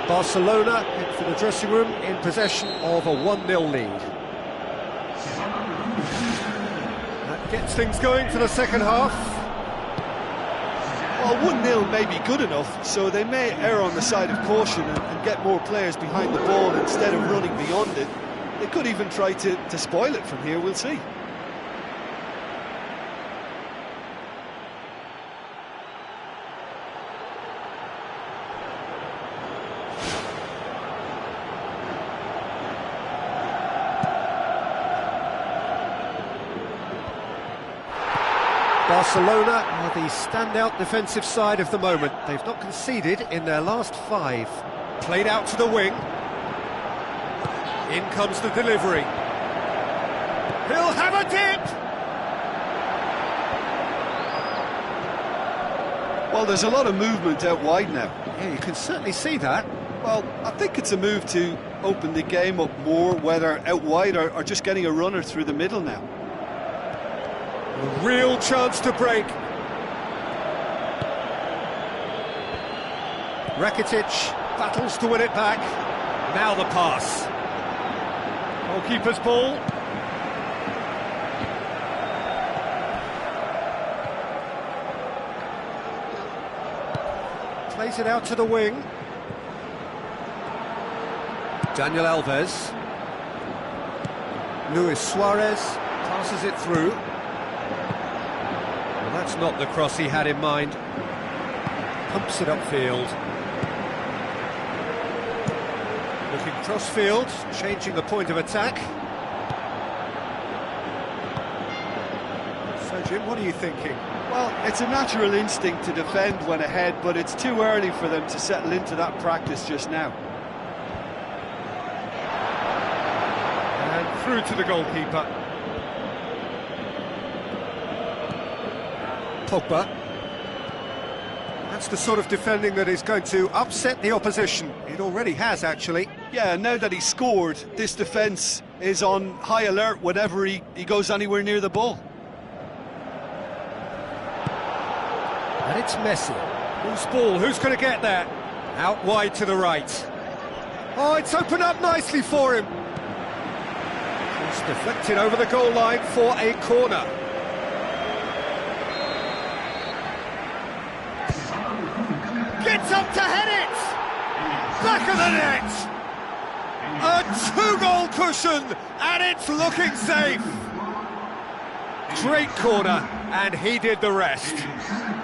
Barcelona head for the dressing room in possession of a 1-0 lead. That gets things going for the second half. Well, 1-0 may be good enough, so they may err on the side of caution and get more players behind the ball instead of running beyond it. They could even try to spoil it from here, we'll see. Barcelona are the standout defensive side of the moment. They've not conceded in their last 5. Played out to the wing. In comes the delivery. He'll have a dip! Well, there's a lot of movement out wide now. Yeah, you can certainly see that. Well, I think it's a move to open the game up more, whether out wide or just getting a runner through the middle now. A real chance to break. Rakitic battles to win it back. Now the pass. Goalkeeper's ball. Plays it out to the wing. Daniel Alves. Luis Suarez passes it through. Well, that's not the cross he had in mind. Pumps it upfield. Looking cross-field, changing the point of attack. So, Jim, what are you thinking? Well, it's a natural instinct to defend when ahead, but it's too early for them to settle into that practice just now. And through to the goalkeeper. Pogba. That's the sort of defending that is going to upset the opposition. It already has, actually. Yeah, now that he's scored, this defence is on high alert whenever he goes anywhere near the ball. And it's Messi. Who's ball? Who's going to get there? Out wide to the right. Oh, it's opened up nicely for him. It's deflected over the goal line for a corner. Gets up to head it! Back of the net! A 2-goal cushion, and it's looking safe! Great corner, and he did the rest.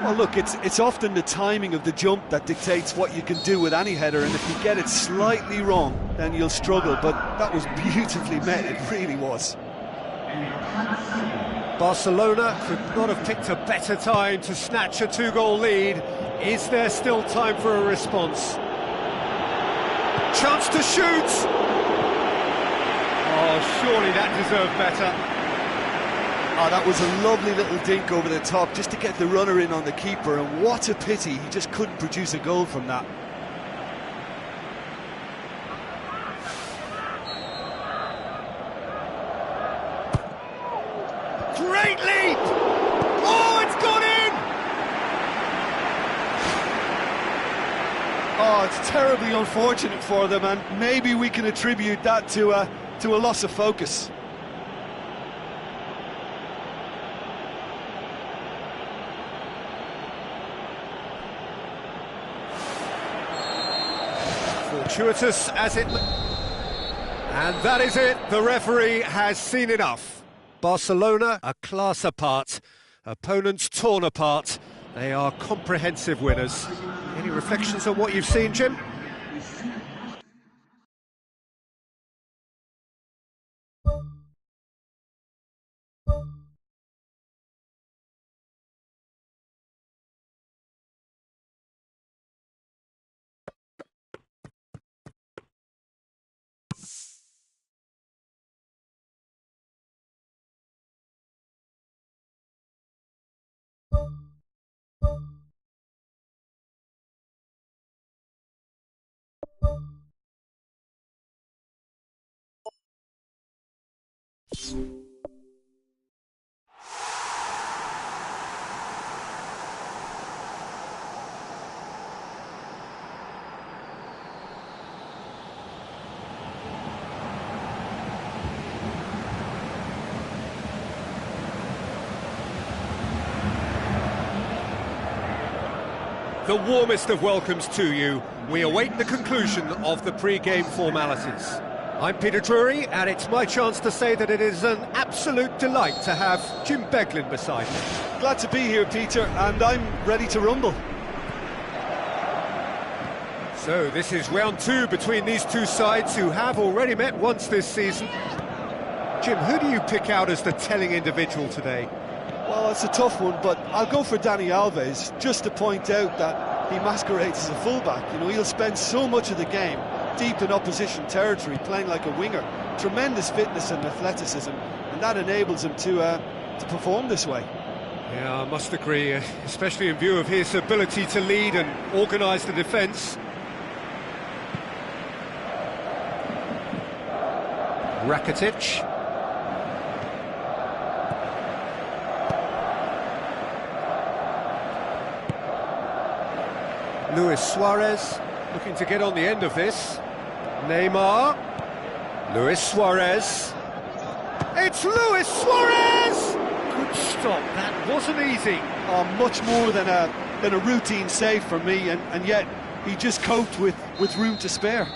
Well, look, it's often the timing of the jump that dictates what you can do with any header, and if you get it slightly wrong, then you'll struggle, but that was beautifully met, it really was. Barcelona could not have picked a better time to snatch a 2-goal lead. Is there still time for a response? Chance to shoot! Oh, surely that deserved better. Oh, that was a lovely little dink over the top just to get the runner in on the keeper, and what a pity he just couldn't produce a goal from that. Great leap! Oh, it's gone in! Oh, it's terribly unfortunate for them, and maybe we can attribute that to a loss of focus. Fortuitous as it... And that is it, the referee has seen enough. Barcelona, a class apart, opponents torn apart. They are comprehensive winners. Any reflections on what you've seen, Jim? The warmest of welcomes to you. We await the conclusion of the pre-game formalities. I'm Peter Drury, and it's my chance to say that it is an absolute delight to have Jim Beglin beside me. Glad to be here, Peter, and I'm ready to rumble. So this is round 2 between these two sides who have already met once this season. Jim, who do you pick out as the telling individual today? Well, it's a tough one, but I'll go for Dani Alves, just to point out that he masquerades as a fullback. You know, he'll spend so much of the game deep in opposition territory, playing like a winger. Tremendous fitness and athleticism, and that enables him to perform this way. Yeah, I must agree, especially in view of his ability to lead and organise the defence. Rakitic. Luis Suarez looking to get on the end of this. Neymar. Luis Suarez. It's Luis Suarez! Good stop, that wasn't easy. Much more than a routine save for me, and yet he just coped with room to spare.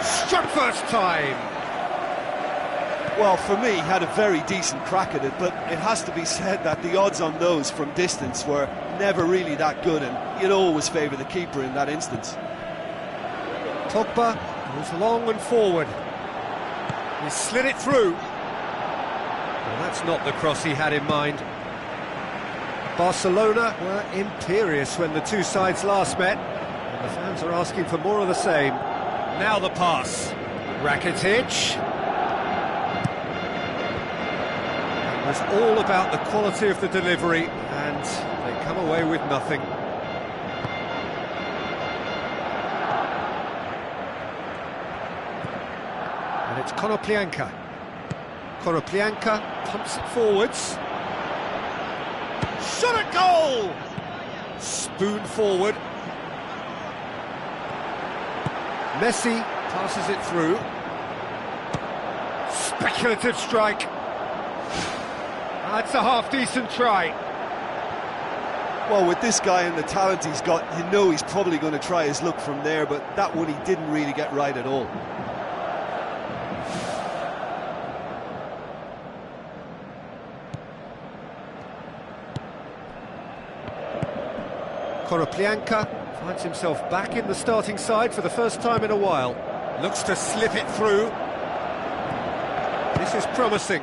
Struck first time. Well, for me, he had a very decent crack at it, but it has to be said that the odds on those from distance were never really that good, and you'd always favour the keeper in that instance. Pogba goes long and forward. He slid it through. Well, that's not the cross he had in mind. Barcelona were imperious when the two sides last met, and the fans are asking for more of the same. Now the pass. Rakitic. It was all about the quality of the delivery, and they come away with nothing. And it's Konoplyanka. Konoplyanka pumps it forwards. Shot at goal! Spoon forward. Messi passes it through. Speculative strike. That's a half-decent try. Well, with this guy and the talent he's got, you know he's probably going to try his luck from there, but that one he didn't really get right at all. Konoplyanka finds himself back in the starting side for the first time in a while. Looks to slip it through. This is promising.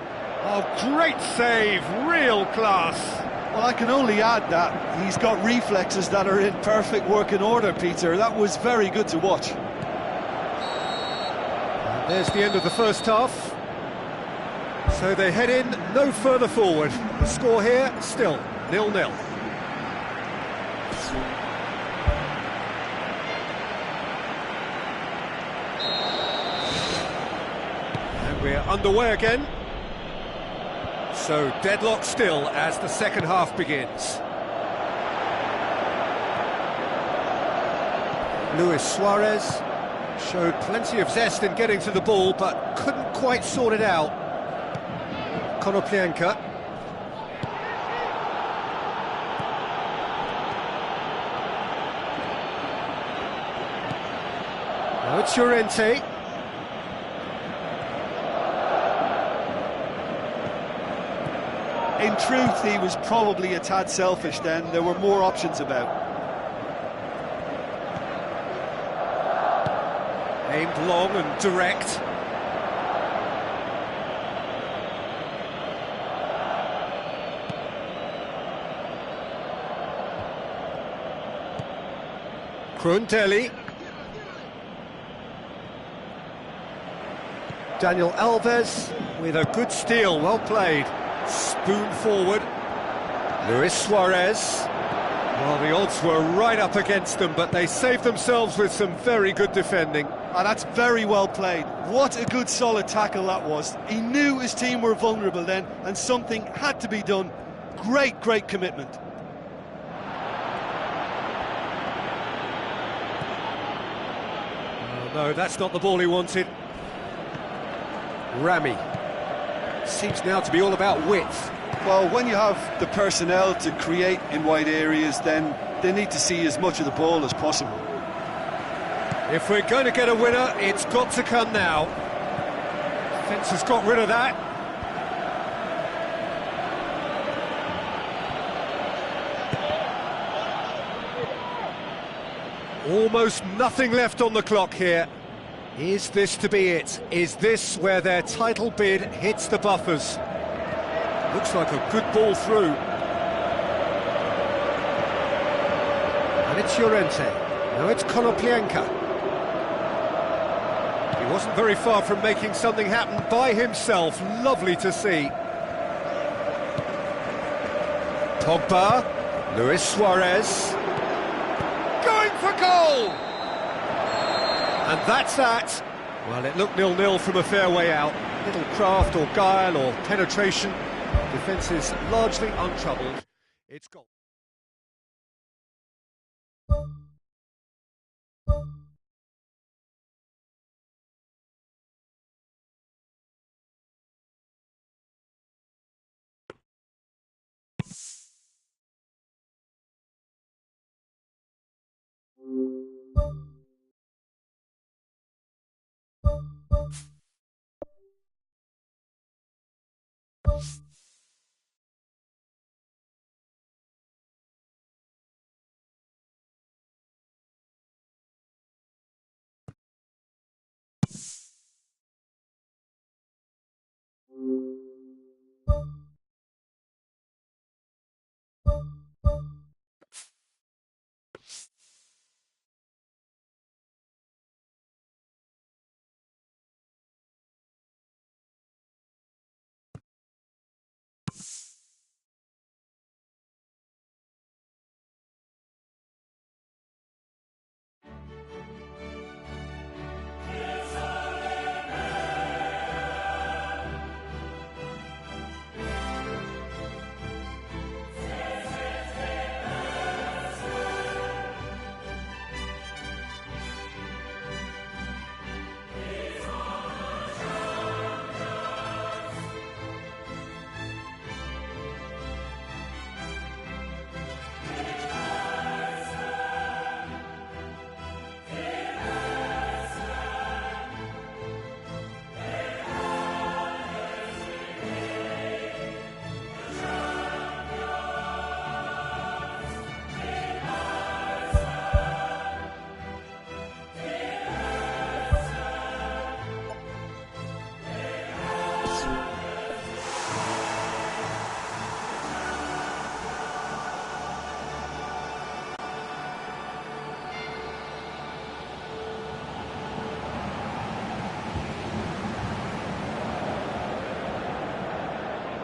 Oh, great save, real class. Well, I can only add that he's got reflexes that are in perfect working order, Peter. That was very good to watch. And there's the end of the first half. So they head in no further forward. The score here, still 0-0. And we're underway again. So deadlock still as the second half begins. Luis Suarez showed plenty of zest in getting to the ball, but couldn't quite sort it out. Konoplyanka. Now it's Llorente. In truth, he was probably a tad selfish then. There were more options about. Aimed long and direct. Krundeli. Daniel Alves with a good steal, well played. Spoon forward. Luis Suarez. Well, the odds were right up against them, but they saved themselves with some very good defending. And that's very well played. What a good solid tackle that was. He knew his team were vulnerable then, and something had to be done. Great, great commitment. Oh, no, that's not the ball he wanted. Rami. Seems now to be all about width. Well, when you have the personnel to create in wide areas, then they need to see as much of the ball as possible. If we're going to get a winner, it's got to come now. Defence has got rid of that. Almost nothing left on the clock here. Is this to be it? Is this where their title bid hits the buffers? Looks like a good ball through. And it's Llorente. Now it's Konoplyanka. He wasn't very far from making something happen by himself. Lovely to see. Pogba, Luis Suarez. Going for goal! And that's that. Well, it looked 0-0 from a fair way out. Little craft or guile or penetration. Defence is largely untroubled. It's goal.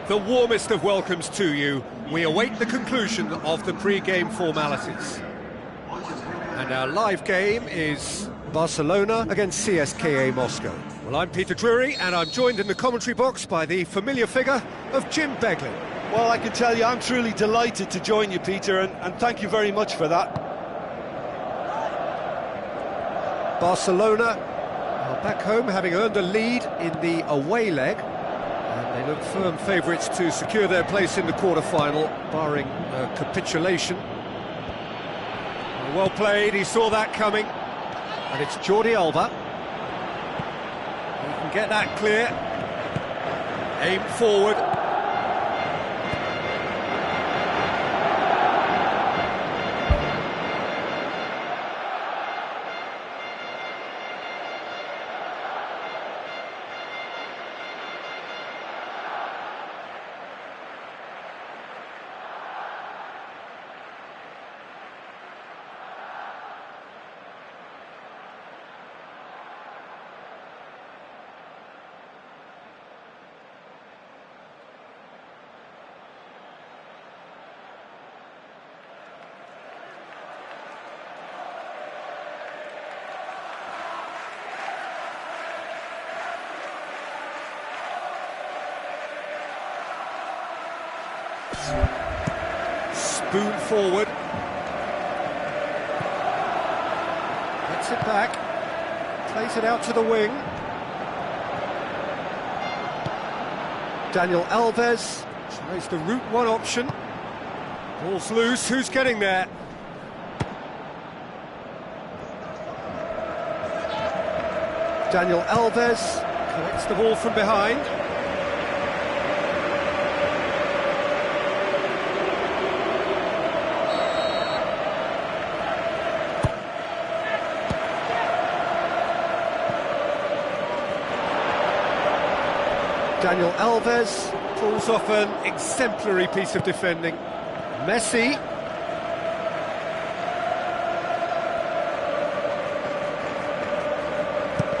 The warmest of welcomes to you. We await the conclusion of the pre-game formalities. And our live game is Barcelona against CSKA Moscow. Well, I'm Peter Drury, and I'm joined in the commentary box by the familiar figure of Jim Beglin. Well, I can tell you, I'm truly delighted to join you, Peter, and thank you very much for that. Barcelona are back home, having earned a lead in the away leg. And they look firm favourites to secure their place in the quarter-final, barring capitulation. Well played, he saw that coming. And it's Jordi Alba. He can get that clear. Aim forward. Spoon forward. Gets it back. Plays it out to the wing. Daniel Alves tries the route one option. Ball's loose. Who's getting there? Daniel Alves collects the ball from behind. Daniel Alves pulls off an exemplary piece of defending. Messi.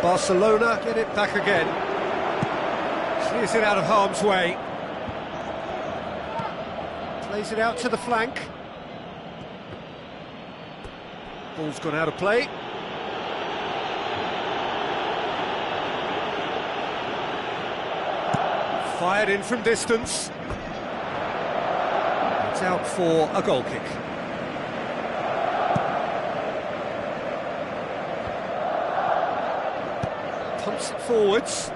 Barcelona get it back again. Clears it out of harm's way. Plays it out to the flank. Ball's gone out of play. Fired in from distance. It's out for a goal kick. Pumps it forwards.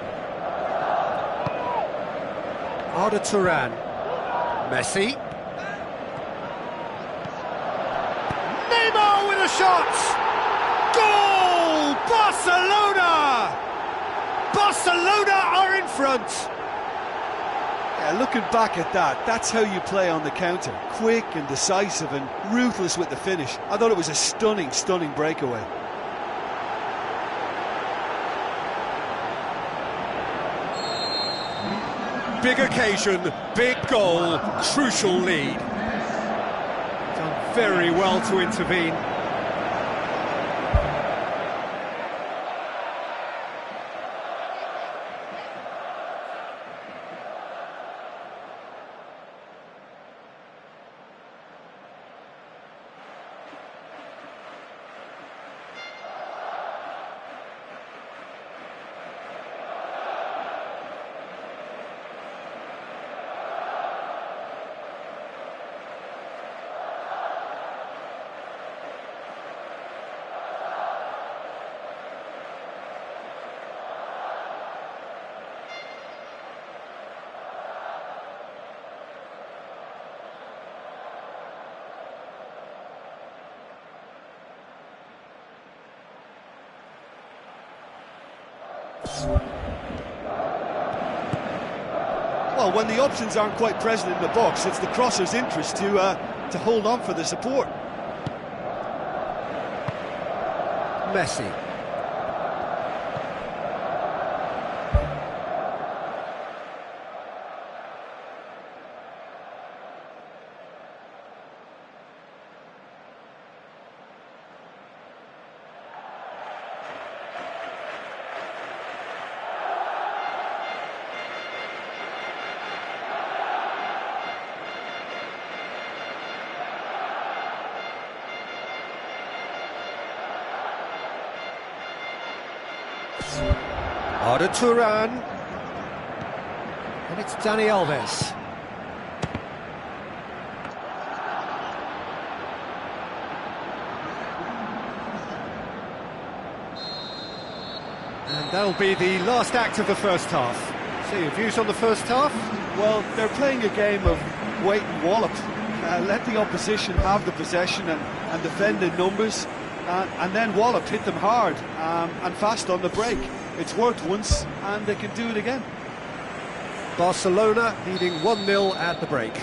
Arda Turan. Messi. Neymar with a shot! Goal! Barcelona! Barcelona are in front! Yeah, looking back at that, that's how you play on the counter. Quick and decisive and ruthless with the finish. I thought it was a stunning, stunning breakaway. Big occasion, big goal, crucial lead. Done very well to intervene. Well, when the options aren't quite present in the box, it's the crosser's interest to hold on for the support. Messi. Arda Turan, and it's Dani Alves. And that'll be the last act of the first half. So your views on the first half? Well, they're playing a game of wait and wallop. Let the opposition have the possession and defend in numbers, and then wallop, hit them hard and fast on the break. It's worked once, and they can do it again. Barcelona leading 1-0 at the break.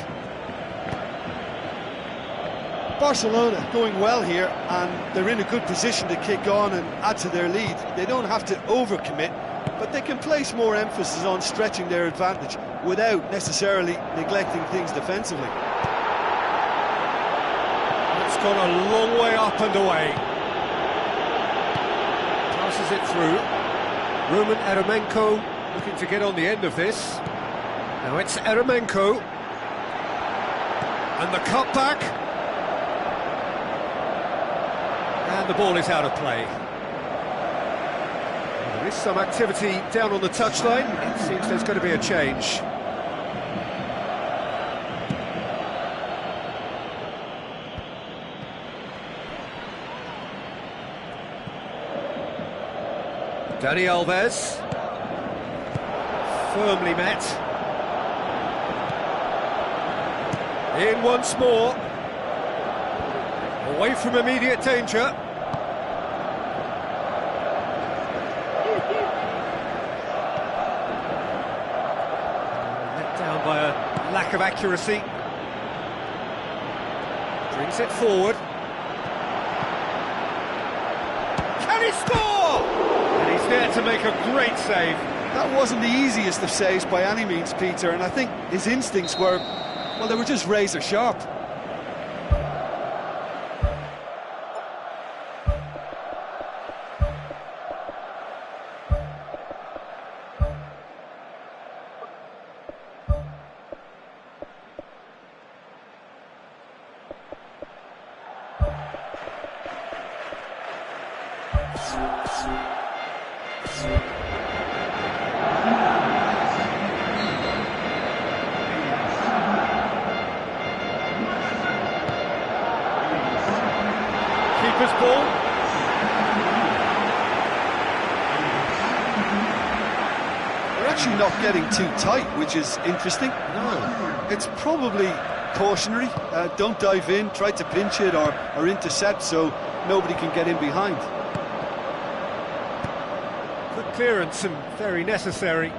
Barcelona going well here, and they're in a good position to kick on and add to their lead. They don't have to overcommit, but they can place more emphasis on stretching their advantage without necessarily neglecting things defensively. It's gone a long way up and away. Passes it through. Roman Eremenko looking to get on the end of this. Now it's Eremenko. And the cutback. And the ball is out of play. Well, there is some activity down on the touchline. It seems there's going to be a change. Dani Alves, firmly met. In once more. Away from immediate danger. Let down by a lack of accuracy. Brings it forward. Can he score? And he's there to make a great save. That wasn't the easiest of saves by any means, Peter, and I think his instincts were, well, they were just razor sharp. Keeper's ball. They're actually not getting too tight, which is interesting. No. It's probably cautionary. Don't dive in, try to pinch it or intercept so nobody can get in behind. Good clearance and very necessary.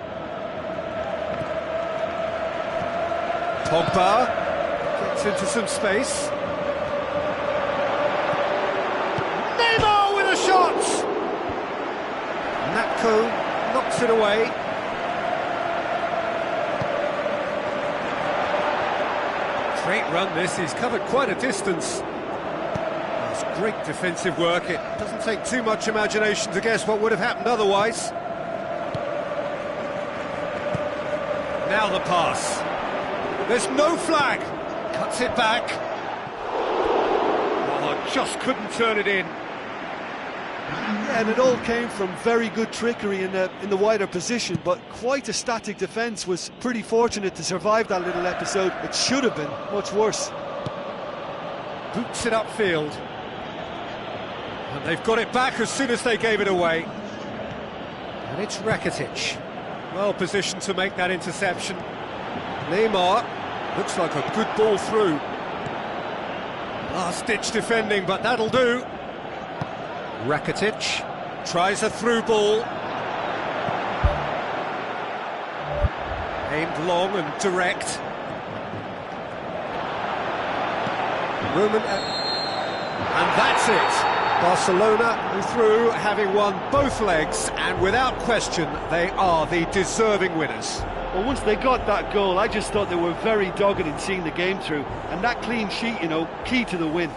Pogba gets into some space. Neymar with a shot! Natko knocks it away. Great run this, he's covered quite a distance. It's great defensive work, it doesn't take too much imagination to guess what would have happened otherwise. Now the pass. There's no flag. Cuts it back. Oh, just couldn't turn it in. Yeah, and it all came from very good trickery in the wider position, but quite a static defence. Was pretty fortunate to survive that little episode. It should have been much worse. Boots it upfield. And they've got it back as soon as they gave it away. And it's Rakitic. Well positioned to make that interception. Neymar, looks like a good ball through. Last-ditch defending, but that'll do. Rakitic tries a through ball. Aimed long and direct. And that's it. Barcelona are through, having won both legs, and without question, they are the deserving winners. Well, once they got that goal, I just thought they were very dogged in seeing the game through, and that clean sheet, you know, key to the win.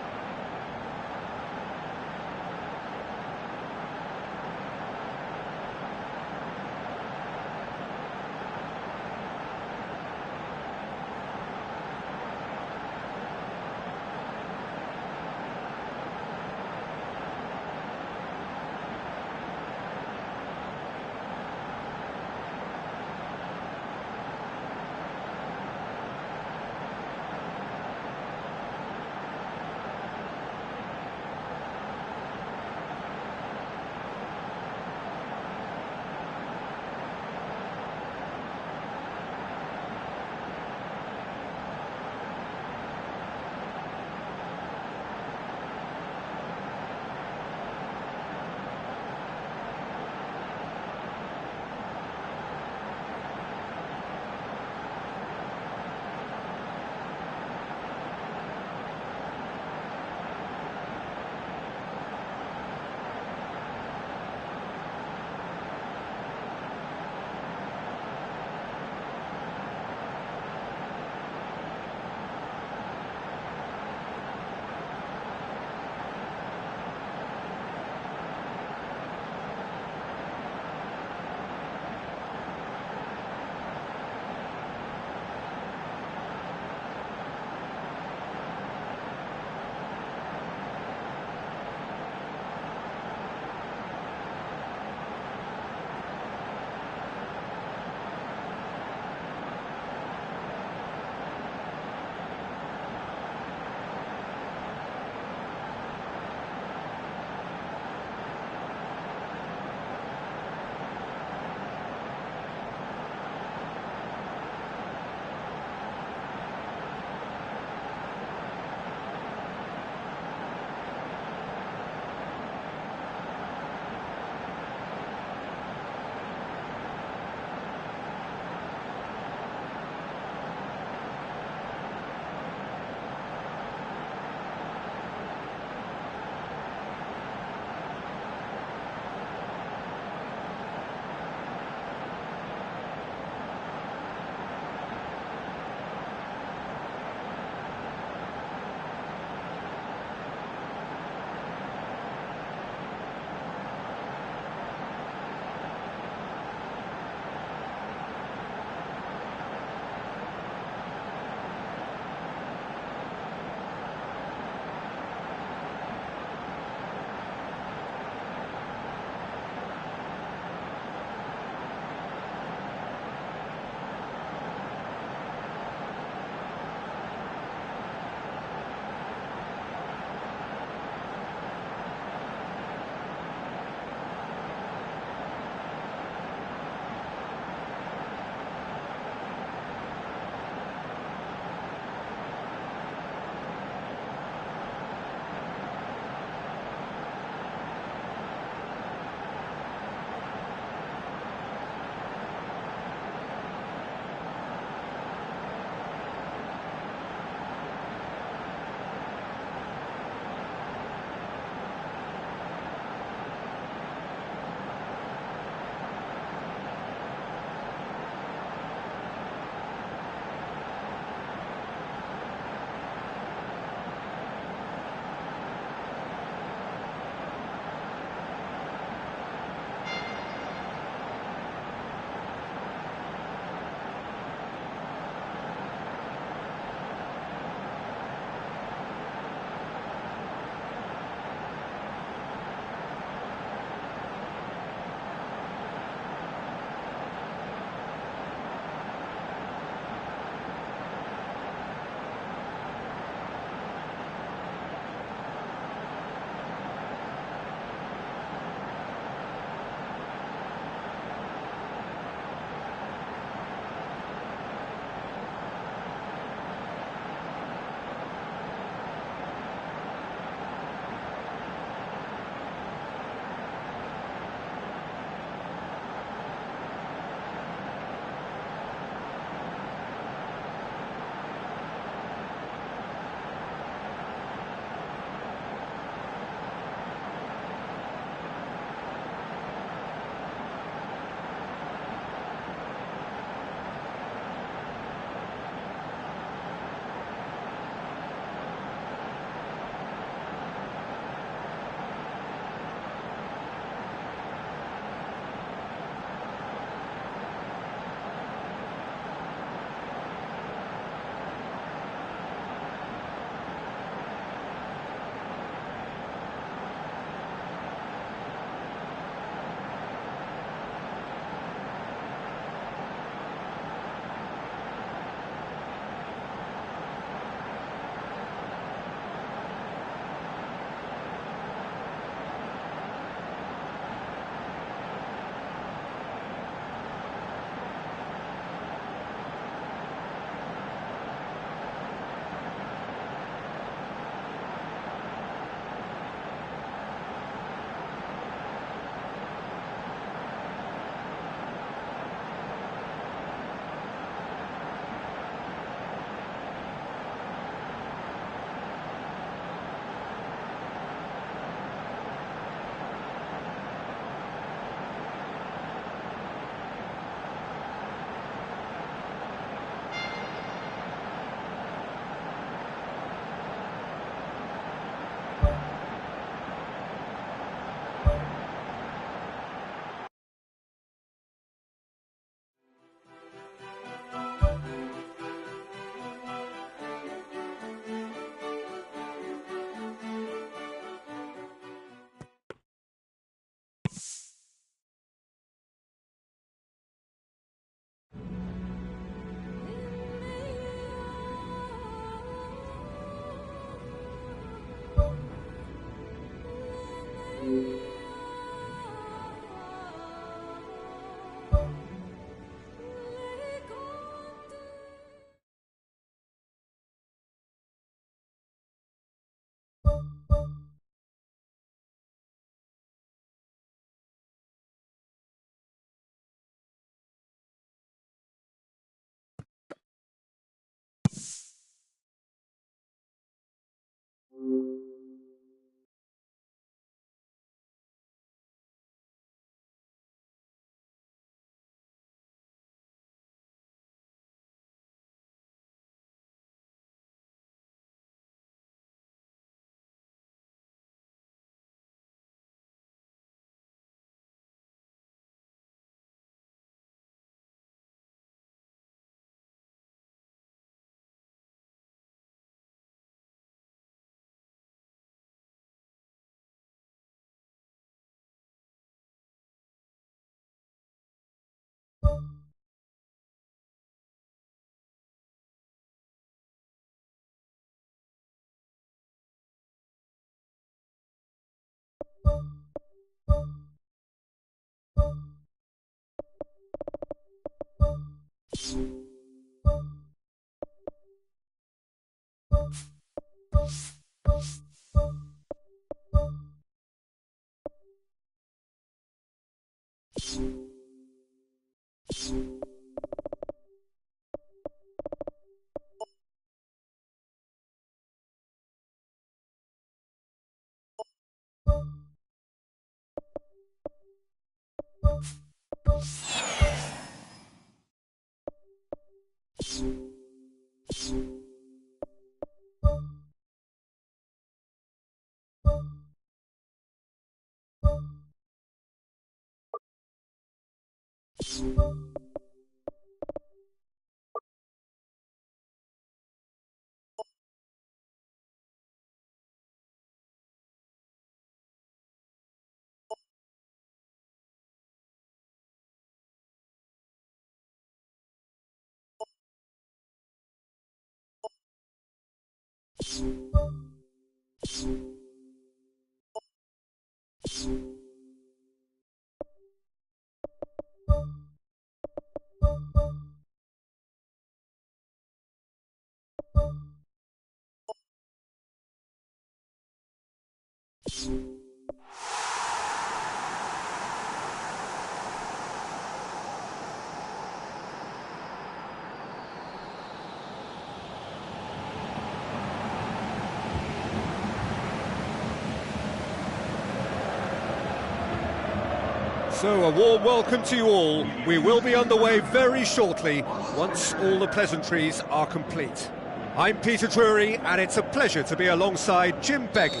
So, a warm welcome to you all. We will be underway very shortly, once all the pleasantries are complete. I'm Peter Drury, and it's a pleasure to be alongside Jim Begley.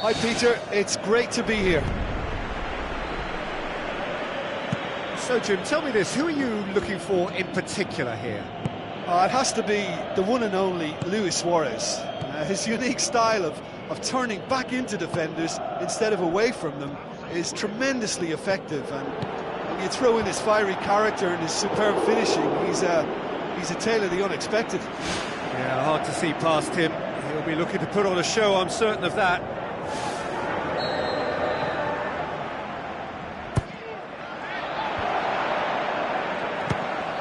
Hi Peter, it's great to be here. So, Jim, tell me this, who are you looking for in particular here? It has to be the one and only Luis Suarez. His unique style of turning back into defenders instead of away from them is tremendously effective, and when you throw in his fiery character and his superb finishing, he's a tale of the unexpected. Yeah, hard to see past him. He'll be looking to put on a show, I'm certain of that.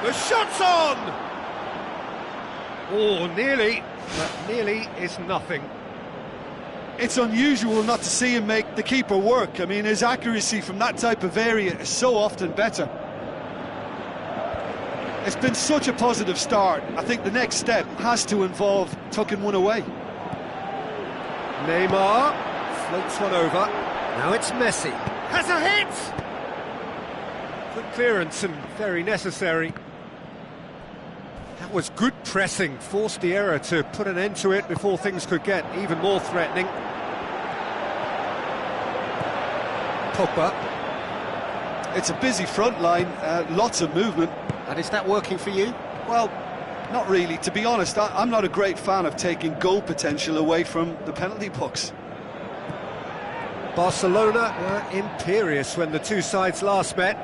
The shot's on! Oh, nearly, but nearly is nothing. It's unusual not to see him make the keeper work. I mean, his accuracy from that type of area is so often better. It's been such a positive start. I think the next step has to involve tucking one away. Neymar floats one over. Now it's Messi. Has a hit! Good clearance and very necessary. That was good pressing, forced the error to put an end to it before things could get even more threatening. Pogba. It's a busy front line, lots of movement. And is that working for you? Well, not really. To be honest, I'm not a great fan of taking goal potential away from the penalty box. Barcelona were imperious when the two sides last met,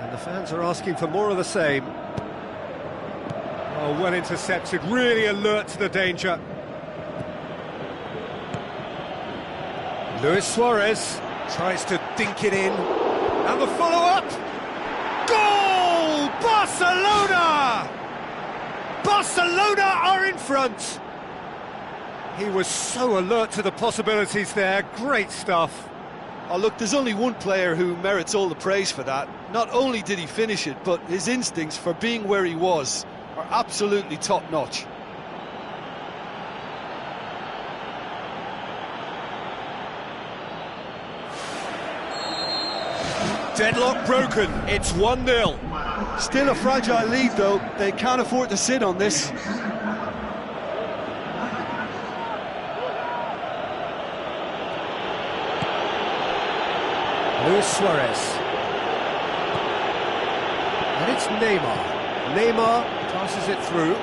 and the fans are asking for more of the same. Oh, well intercepted, really alert to the danger. Luis Suarez tries to dink it in, and the follow-up! Goal! Barcelona! Barcelona are in front! He was so alert to the possibilities there, great stuff. Oh, look, there's only one player who merits all the praise for that. Not only did he finish it, but his instincts for being where he was are absolutely top-notch. Deadlock broken, it's 1-0. Still a fragile lead, though. They can't afford to sit on this. Luis Suarez. And it's Neymar. Neymar passes it through.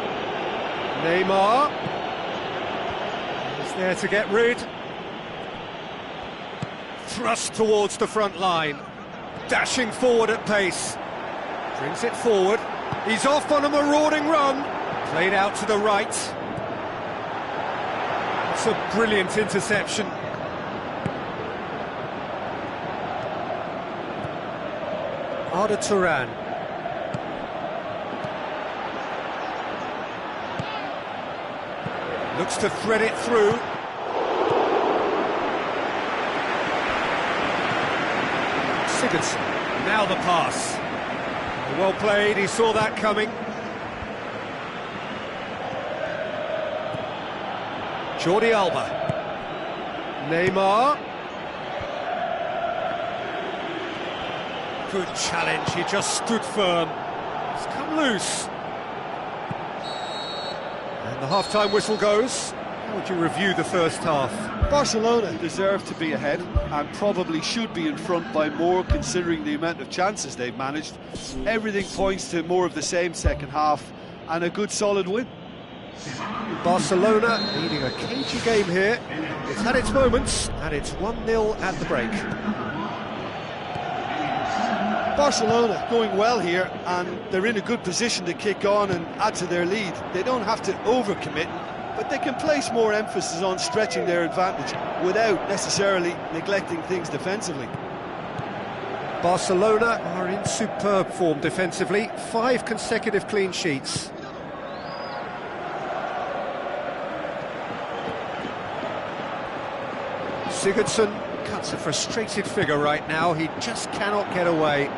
Neymar is there to get rid. Thrust towards the front line. Dashing forward at pace. Brings it forward. He's off on a marauding run. Played out to the right. It's a brilliant interception. Arda Turan. Looks to thread it through. Sigurdsson, now the pass. Well played, he saw that coming. Jordi Alba. Neymar. Good challenge, he just stood firm. It's come loose. And the half-time whistle goes. How would you review the first half? Barcelona deserve to be ahead and probably should be in front by more considering the amount of chances they've managed. Everything points to more of the same second half and a good solid win. Barcelona leading a cagey game here. It's had its moments and it's 1-0 at the break. Barcelona going well here and they're in a good position to kick on and add to their lead. They don't have to overcommit, but they can place more emphasis on stretching their advantage without necessarily neglecting things defensively. Barcelona are in superb form defensively, 5 consecutive clean sheets. Sigurdsson cuts a frustrated figure right now, he just cannot get away.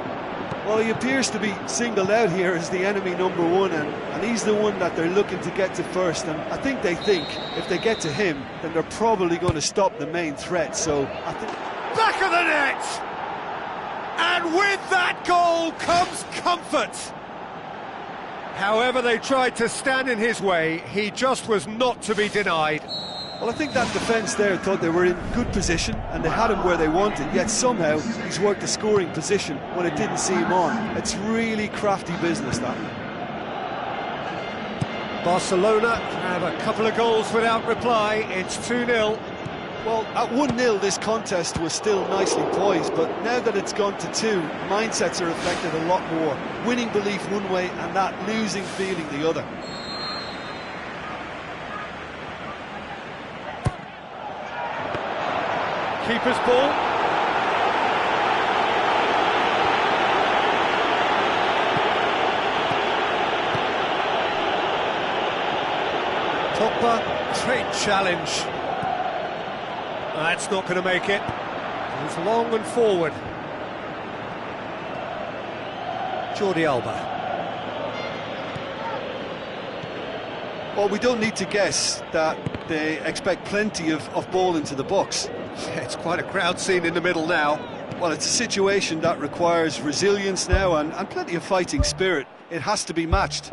Well, he appears to be singled out here as the enemy number one, and he's the one that they're looking to get to first, and I think they think if they get to him, then they're probably going to stop the main threat, so I think... Back of the net! And with that goal comes comfort! However they tried to stand in his way, he just was not to be denied. Well, I think that defence there thought they were in good position and they had him where they wanted, yet somehow he's worked a scoring position when it didn't see him on. It's really crafty business, that. Barcelona have a couple of goals without reply, it's 2-0. Well, at 1-0 this contest was still nicely poised, but now that it's gone to 2, mindsets are affected a lot more. Winning belief one way and that losing feeling the other. Keeper's ball. Pogba, great challenge. That's not going to make it. He's long and forward. Jordi Alba. Well, we don't need to guess that they expect plenty of ball into the box. Yeah, it's quite a crowd scene in the middle now. Well, it's a situation that requires resilience now and plenty of fighting spirit. It has to be matched.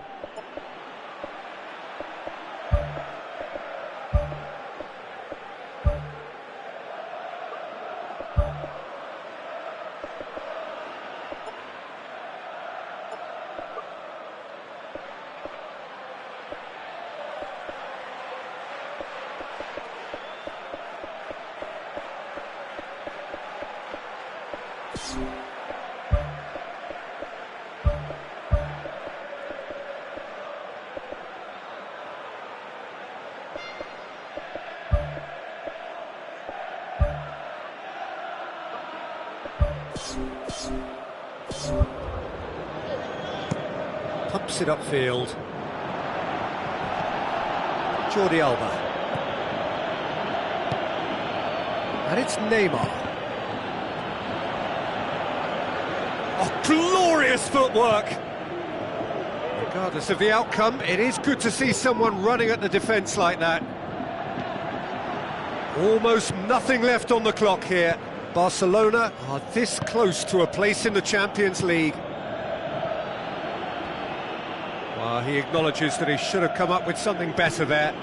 Pumps it upfield. Jordi Alba. And it's Neymar. Oh, glorious footwork! Regardless of the outcome, it is good to see someone running at the defence like that. Almost nothing left on the clock here. Barcelona are this close to a place in the Champions League. Well, he acknowledges that he should have come up with something better there.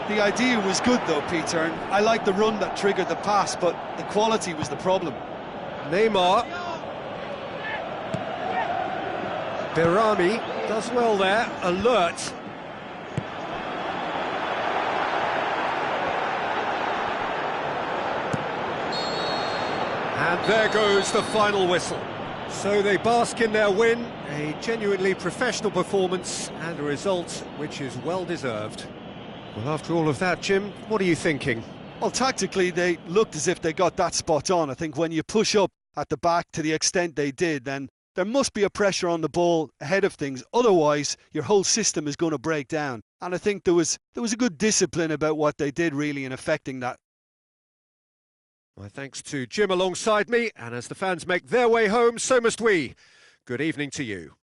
The idea was good though, Peter, and I like the run that triggered the pass, but the quality was the problem. Neymar. Berami does well there, alert. And there goes the final whistle. So they bask in their win, a genuinely professional performance and a result which is well deserved. Well, after all of that, Jim, what are you thinking? Well, tactically they looked as if they got that spot on. I think when you push up at the back to the extent they did, then There must be a pressure on the ball ahead of things, otherwise your whole system is going to break down. And I think there was a good discipline about what they did really in affecting that. My thanks to Jim alongside me, and as the fans make their way home, so must we. Good evening to you.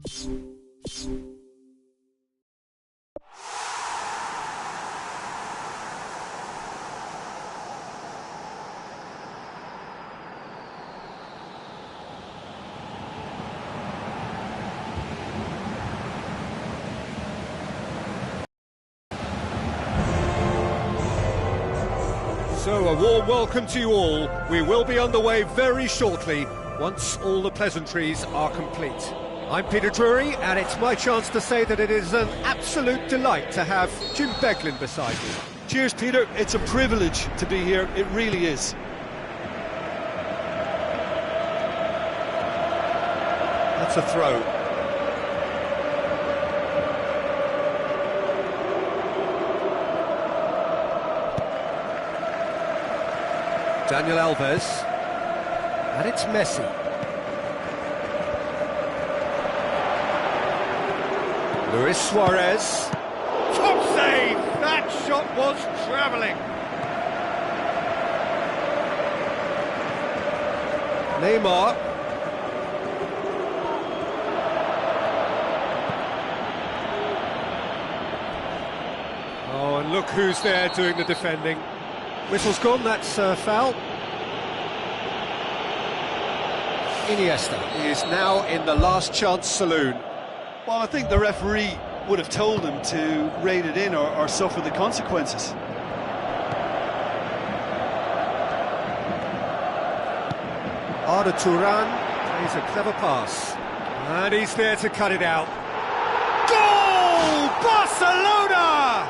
So, a warm welcome to you all. We will be underway very shortly, once all the pleasantries are complete. I'm Peter Drury, and it's my chance to say that it is an absolute delight to have Jim Beglin beside me. Cheers, Peter. It's a privilege to be here. It really is. That's a throw. Daniel Alves, and it's Messi. Luis Suarez. Top save! That shot was travelling. Neymar. Oh, and look who's there doing the defending. Whistle's gone, that's foul. Iniesta is now in the last chance saloon. Well, I think the referee would have told him to rein it in or suffer the consequences. Arda Turan plays a clever pass. And he's there to cut it out. Goal! Barcelona!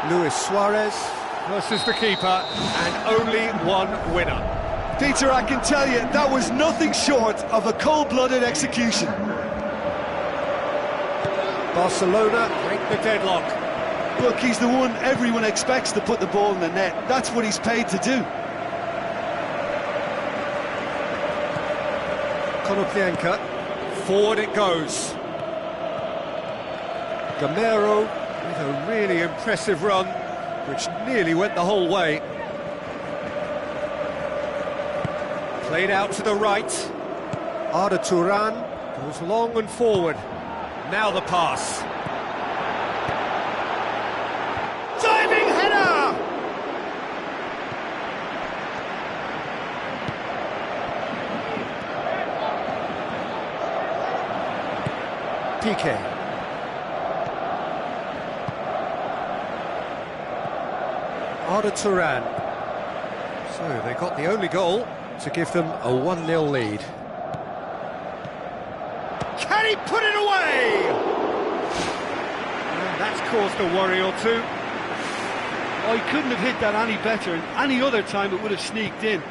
Luis Suarez versus the keeper, and only one winner. Peter, I can tell you, that was nothing short of a cold-blooded execution. Barcelona break the deadlock. Look, he's the one everyone expects to put the ball in the net. That's what he's paid to do. Konoplyanka, forward it goes. Gamero with a really impressive run, which nearly went the whole way. Played out to the right. Arda Turan goes long and forward. Now the pass. Diving header! PK. Arda Turan. So they got the only goal to give them a 1-0 lead. Can he put it away? And that's caused a worry or two. Oh, he couldn't have hit that any better, and any other time it would have sneaked in.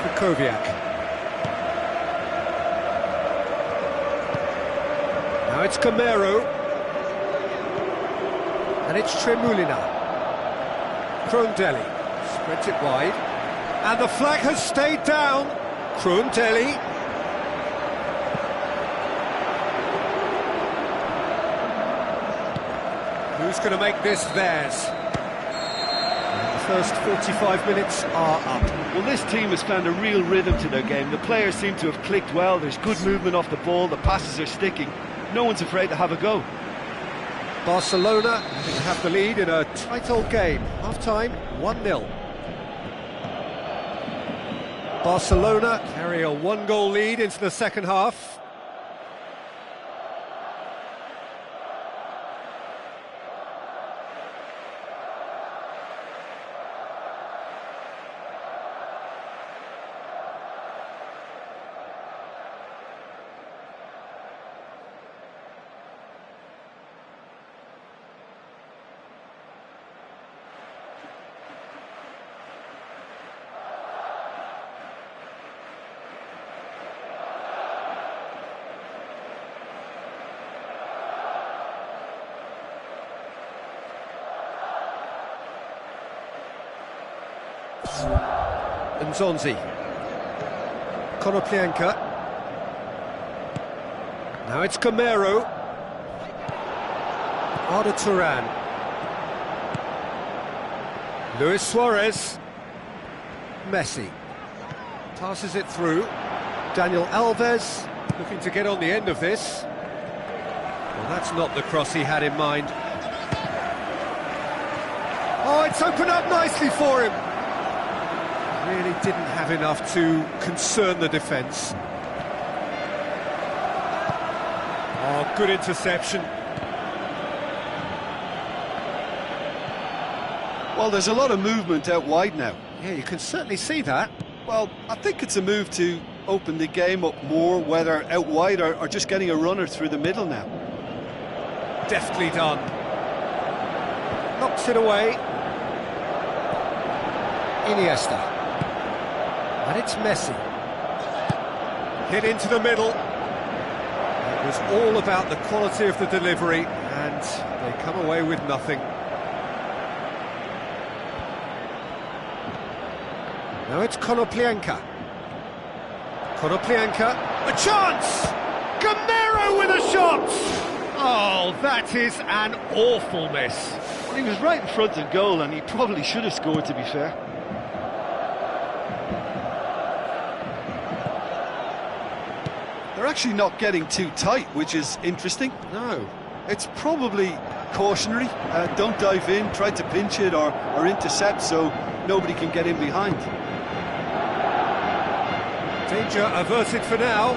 Kukoviak. Now it's Gamero. And it's Tremulina. Krondelli spreads it wide. And the flag has stayed down. Krondelli. Who's going to make this theirs? And the first 45 minutes are up. Well, this team has found a real rhythm to their game. The players seem to have clicked well. There's good movement off the ball. The passes are sticking. No one's afraid to have a go. Barcelona having to have the lead in a tight old game. Half-time, 1-0. Barcelona carry a 1-goal lead into the second half. Nzonzi. Konoplyanka. Now it's Gamero. Arda Turan. Luis Suarez. Messi. Passes it through. Daniel Alves looking to get on the end of this. Well, that's not the cross he had in mind. Oh, it's opened up nicely for him. Really didn't have enough to concern the defence. Oh, good interception. Well, there's a lot of movement out wide now. Yeah, you can certainly see that. Well, I think it's a move to open the game up more, whether out wide or just getting a runner through the middle now. Deftly done. Knocks it away. Iniesta. And it's Messi. Hit into the middle. It was all about the quality of the delivery, and they come away with nothing. Now it's Konoplyanka. Konoplyanka, a chance! Gamero with a shot! Oh, that is an awful miss. Well, he was right in front of goal, and he probably should have scored, to be fair. They're actually not getting too tight, which is interesting. No. It's probably cautionary. Don't dive in, try to pinch it or intercept so nobody can get in behind. Danger averted for now.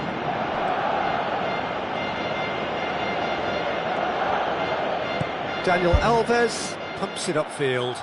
Daniel Alves pumps it upfield.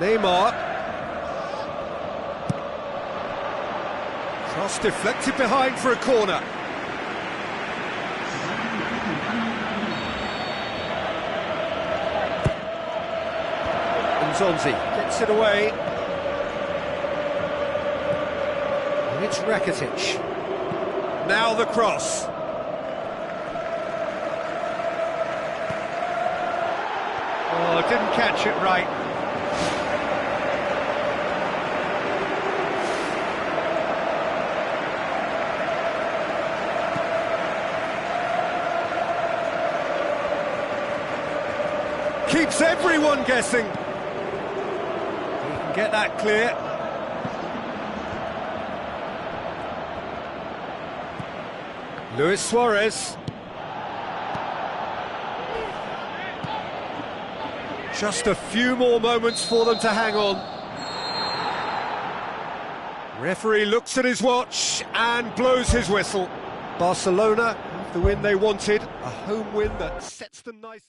Neymar. Cross deflected behind for a corner. Nzonzi gets it away. And it's Rakitic. Now the cross. Oh, didn't catch it right. Keeps everyone guessing. He can get that clear. Luis Suarez. Just a few more moments for them to hang on. Referee looks at his watch and blows his whistle. Barcelona have the win they wanted, a home win that sets them nice.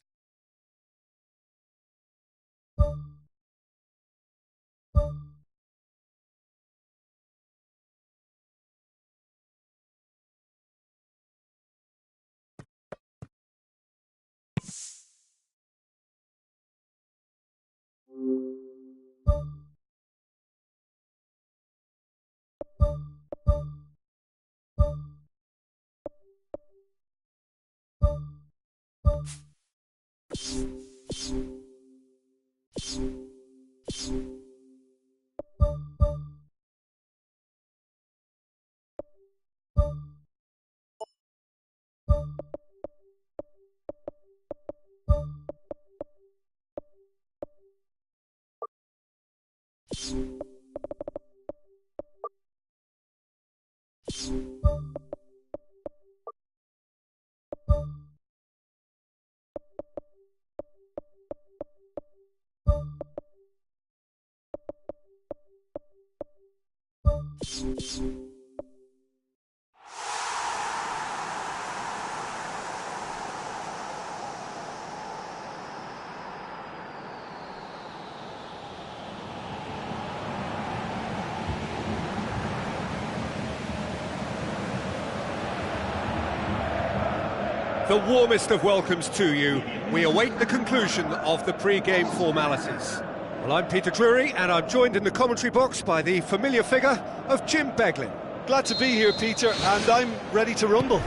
The warmest of welcomes to you. We await the conclusion of the pre-game formalities. Well, I'm Peter Drury, and I'm joined in the commentary box by the familiar figure of Jim Beglin. Glad to be here, Peter, and I'm ready to rumble.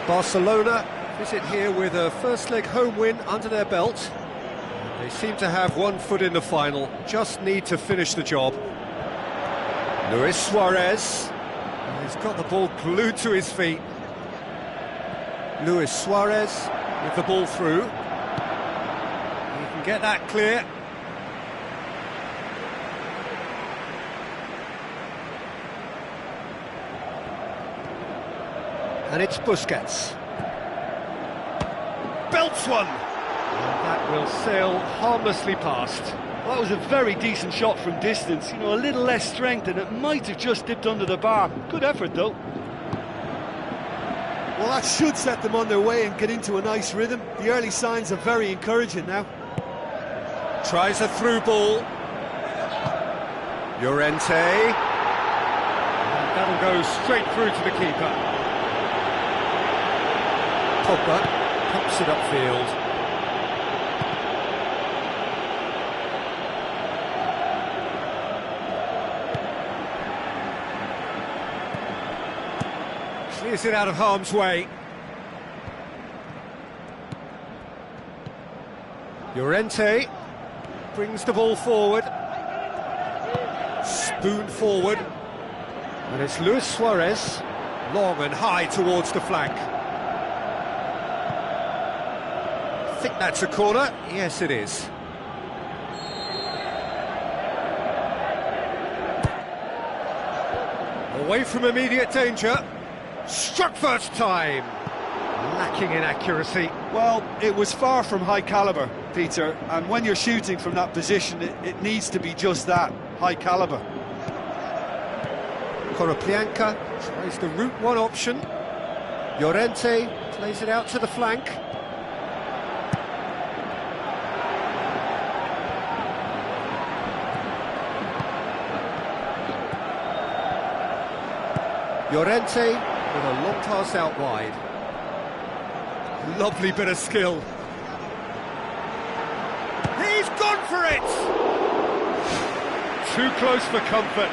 Barcelona visit here with a first-leg home win under their belt. They seem to have one foot in the final, just need to finish the job. Luis Suarez. He's got the ball glued to his feet. Luis Suarez with the ball through. He can get that clear. And it's Busquets. Belts one! And that will sail harmlessly past. That was a very decent shot from distance. You know, a little less strength and it might have just dipped under the bar. Good effort, though. Well, that should set them on their way and get into a nice rhythm. The early signs are very encouraging now. Tries a through ball. Llorente. And that'll go straight through to the keeper. Pogba pumps it upfield. Clears it out of harm's way. Llorente brings the ball forward. Spoon forward. And it's Luis Suarez, long and high towards the flank. I think that's a corner. Yes, it is. Away from immediate danger. Struck first time. Lacking in accuracy. Well, it was far from high calibre, Peter, and when you're shooting from that position, it needs to be just that, high calibre. Konoplyanka tries the route one option. Llorente plays it out to the flank. Llorente with a long pass out wide. Lovely bit of skill. He's gone for it! Too close for comfort.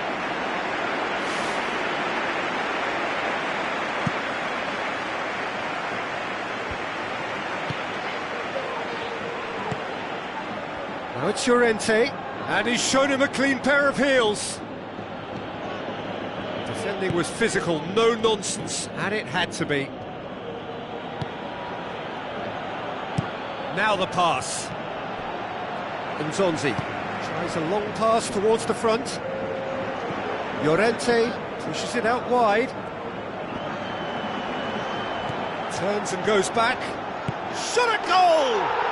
Now it's Llorente, and he's shown him a clean pair of heels. Defending was physical, no nonsense, and it had to be. Now the pass. Nzonzi tries a long pass towards the front. Llorente pushes it out wide. Turns and goes back. Shot at goal!